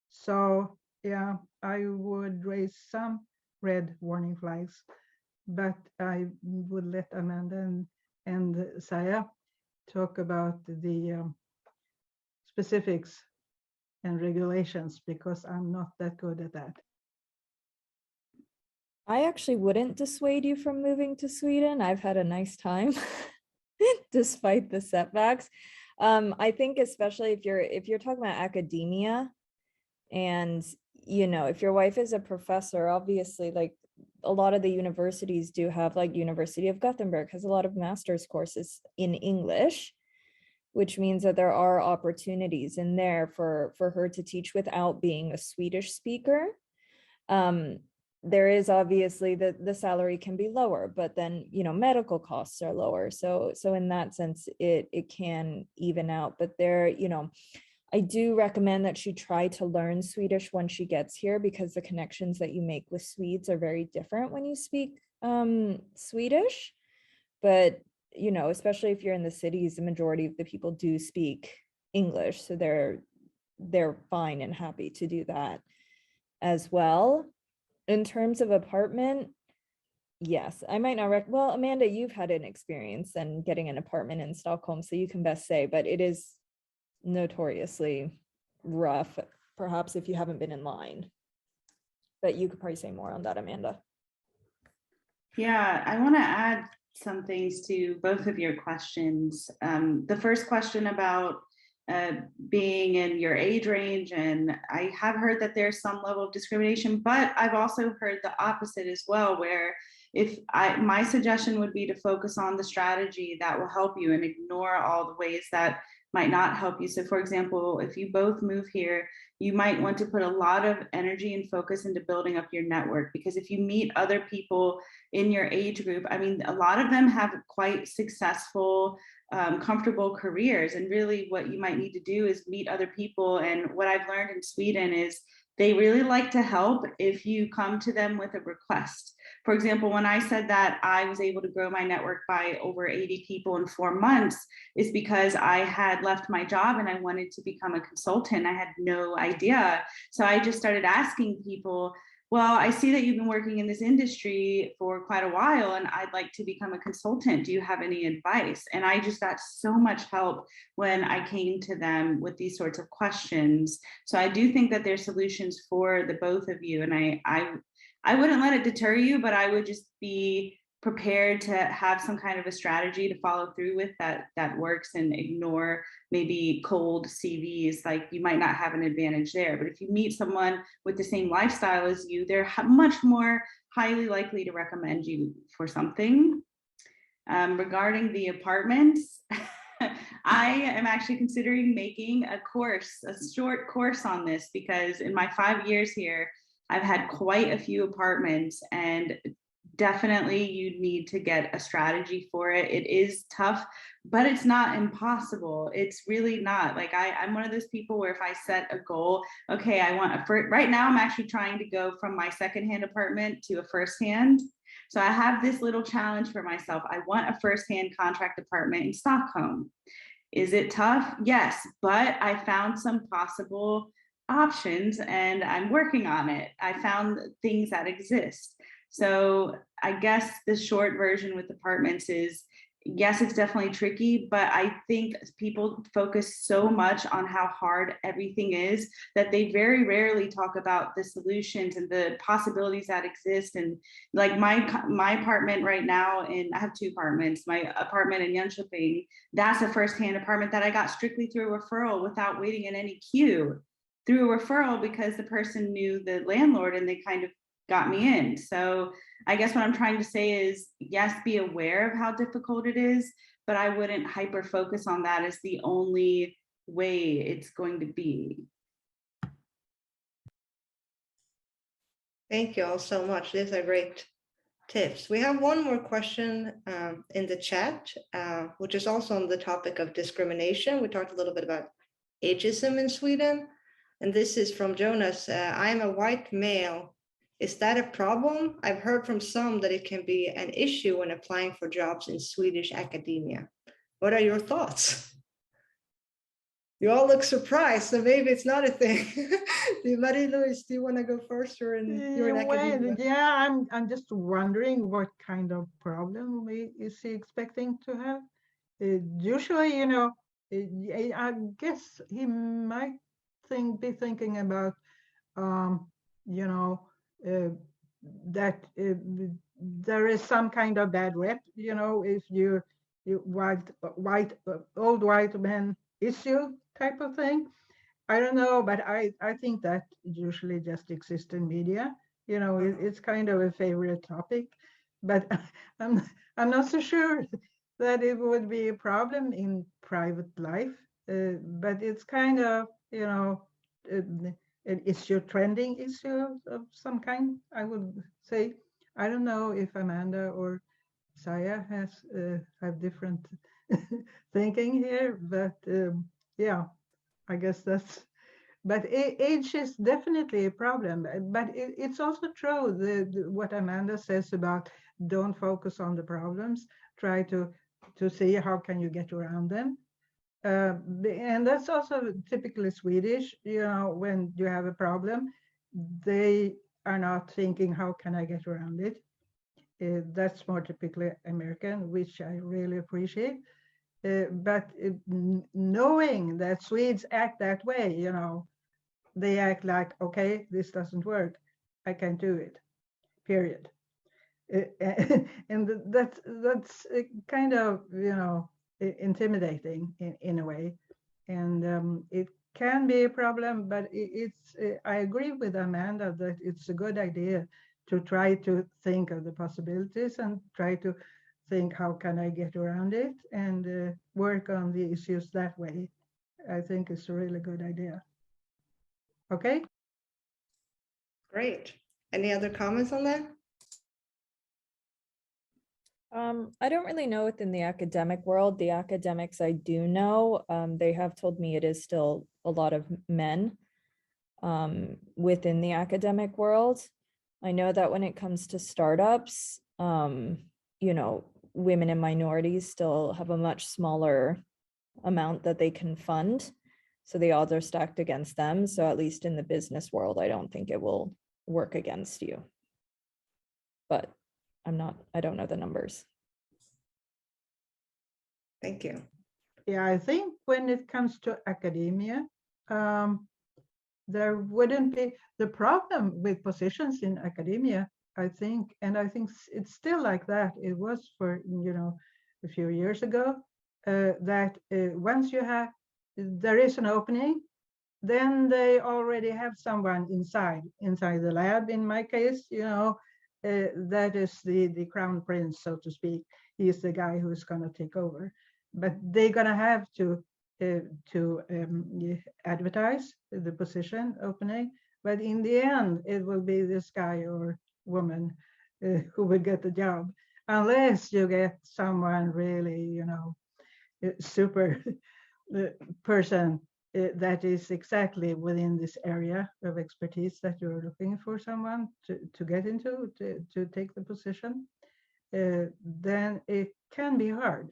So yeah, I would raise some red warning flags, but I would let Amanda and Saya talk about the specifics and regulations, because I'm not that good at that. I actually wouldn't dissuade you from moving to Sweden. I've had a nice time despite the setbacks. I think especially if you're talking about academia, and you know, if your wife is a professor, obviously like a lot of the universities do have, like University of Gothenburg has a lot of master's courses in English, which means that there are opportunities in there for her to teach without being a Swedish speaker. There is obviously the salary can be lower, but then, you know, medical costs are lower. So in that sense, it can even out. But there, you know, I do recommend that she try to learn Swedish when she gets here, because the connections that you make with Swedes are very different when you speak Swedish. But, you know, especially if you're in the cities, the majority of the people do speak English. So they're fine and happy to do that as well. In terms of apartment, yes, I might not well, Amanda, you've had an experience in getting an apartment in Stockholm, so you can best say, but it is notoriously rough, perhaps if you haven't been in line. But you could probably say more on that, Amanda. Yeah, I want to add some things to both of your questions. The first question about being in your age range, and I have heard that there's some level of discrimination, but I've also heard the opposite as well, where my suggestion would be to focus on the strategy that will help you and ignore all the ways that might not help you. So for example, if you both move here, you might want to put a lot of energy and focus into building up your network, because if you meet other people in your age group, I mean, a lot of them have quite successful, comfortable careers. And really what you might need to do is meet other people. And what I've learned in Sweden is they really like to help if you come to them with a request. For example, when I said that I was able to grow my network by over 80 people in 4 months, is because I had left my job and I wanted to become a consultant. I had no idea. So I just started asking people, well, I see that you've been working in this industry for quite a while and I'd like to become a consultant. Do you have any advice? And I just got so much help when I came to them with these sorts of questions. So I do think that there's solutions for the both of you. And I wouldn't let it deter you, but I would just be prepared to have some kind of a strategy to follow through with that works, and ignore maybe cold CVs. Like, you might not have an advantage there, but if you meet someone with the same lifestyle as you, they're much more highly likely to recommend you for something. Regarding the apartments, I am actually considering making a short course on this, because in my 5 years here, I've had quite a few apartments, and definitely you need to get a strategy for it. It is tough, but it's not impossible. It's really not. Like, I'm one of those people where if I set a goal, okay, I want right now I'm actually trying to go from my secondhand apartment to a firsthand. So I have this little challenge for myself. I want a firsthand contract apartment in Stockholm. Is it tough? Yes, but I found some possible options and I'm working on it. I found things that exist. So I guess the short version with apartments is, yes, it's definitely tricky, but I think people focus so much on how hard everything is that they very rarely talk about the solutions and the possibilities that exist. And like my apartment right now, I have 2 apartments. My apartment in Jönköping, that's a firsthand apartment that I got strictly through a referral without waiting in any queue, through a referral, because the person knew the landlord and they kind of got me in. So I guess what I'm trying to say is, yes, be aware of how difficult it is, but I wouldn't hyper focus on that as the only way it's going to be. Thank you all so much. These are great tips. We have one more question in the chat, which is also on the topic of discrimination. We talked a little bit about ageism in Sweden, and this is from Jonas. I am a white male. Is that a problem? I've heard from some that it can be an issue when applying for jobs in Swedish academia. What are your thoughts? You all look surprised, so maybe it's not a thing. Marie-Louise, do you want to go first? You're in academia. Yeah, I'm just wondering what kind of problem is he expecting to have. Usually, I guess he might be thinking about, that there is some kind of bad rep, if you old white man issue type of thing. I don't know, but I think that usually just exists in media. It's kind of a favorite topic, but I'm not so sure that it would be a problem in private life. But it's kind of, an issue, trending issue of some kind, I would say. I don't know if Amanda or Saya have different thinking here, but yeah, I guess that's. But age is definitely a problem. But it's also true what Amanda says about don't focus on the problems. Try to see how can you get around them. And that's also typically Swedish. When you have a problem, they are not thinking, how can I get around it? That's more typically American, which I really appreciate. But knowing that Swedes act that way, they act like, okay, this doesn't work, I can't do it, period. And that's kind of, intimidating in a way, and it can be a problem, but I agree with Amanda that it's a good idea to try to think of the possibilities and try to think, how can I get around it, and work on the issues that way. I think it's a really good idea. Okay. Great. Any other comments on that? I don't really know within the academic world. The academics I do know, they have told me it is still a lot of men within the academic world. I know that when it comes to startups, you know, women and minorities still have a much smaller amount that they can fund. So the odds are stacked against them. So at least in the business world, I don't think it will work against you. But I don't know the numbers. Thank you. Yeah, I think when it comes to academia, there wouldn't be the problem with positions in academia, I think, and I think it's still like that. It was for, you know, a few years ago, that once there is an opening, then they already have someone inside the lab. In my case, you know, that is the crown prince, so to speak. He is the guy who's going to take over, but they're going to have to advertise the position opening. But in the end, it will be this guy or woman who will get the job, unless you get someone really, you know, super person that is exactly within this area of expertise that you're looking for someone to get into, to take the position, then it can be hard.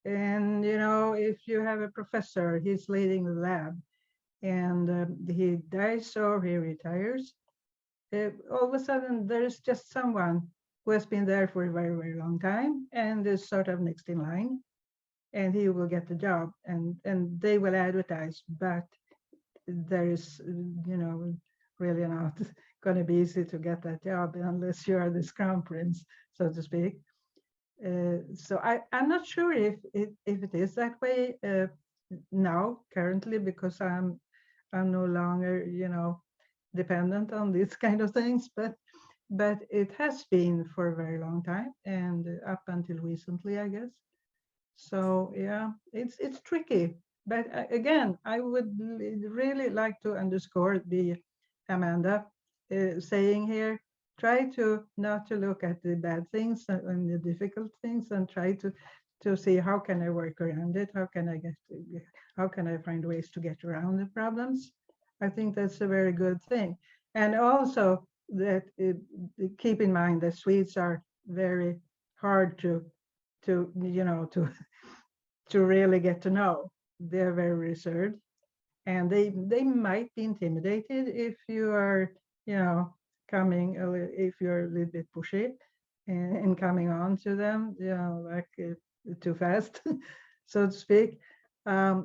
And, you know, if you have a professor, he's leading the lab, and he dies or he retires, all of a sudden there is just someone who has been there for a very, very long time and is sort of next in line, and he will get the job, and they will advertise, but there is, you know, really not going to be easy to get that job unless you are this crown prince, so to speak. So I'm not sure if it is that way now currently, because I'm no longer, you know, dependent on these kind of things, but it has been for a very long time, and up until recently, I guess. So yeah, it's tricky. But again, I would really like to underscore the Amanda saying here, try to not to look at the bad things and the difficult things, and try to see how can I work around it, how can I find ways to get around the problems. I think that's a very good thing. And also that keep in mind that Swedes are very hard to you know, to really get to know. They're very reserved, and they might be intimidated if you are, you know, if you're a little bit pushy and coming on to them, you know, like too fast, so to speak.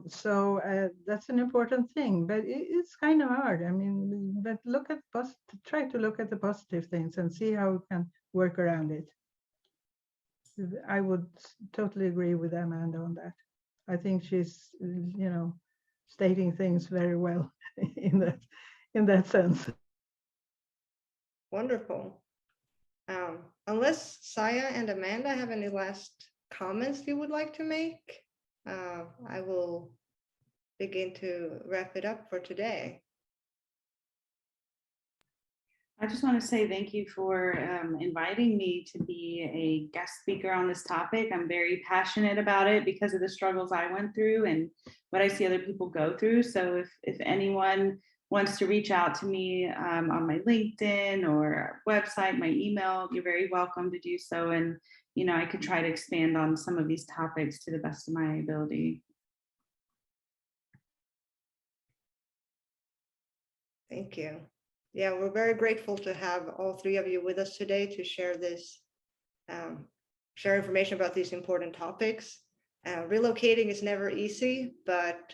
So that's an important thing, but it's kind of hard. I mean, but try to look at the positive things and see how we can work around it. I would totally agree with Amanda on that. I think she's, you know, stating things very well in that sense. Wonderful. Unless Saya and Amanda have any last comments you would like to make, I will begin to wrap it up for today. I just want to say thank you for inviting me to be a guest speaker on this topic. I'm very passionate about it because of the struggles I went through and what I see other people go through. So if anyone wants to reach out to me on my LinkedIn or website, my email, you're very welcome to do so. And, you know, I could try to expand on some of these topics to the best of my ability. Thank you. Yeah, we're very grateful to have all three of you with us today to share this, share information about these important topics. Relocating is never easy, but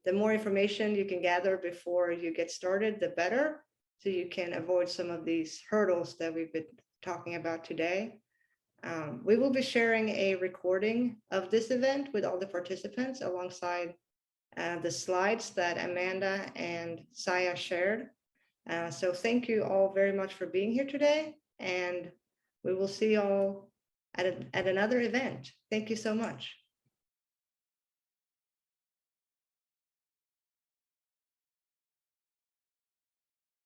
the more information you can gather before you get started, the better, so you can avoid some of these hurdles that we've been talking about today. We will be sharing a recording of this event with all the participants alongside the slides that Amanda and Saya shared. So thank you all very much for being here today, and we will see you all at another event. Thank you so much.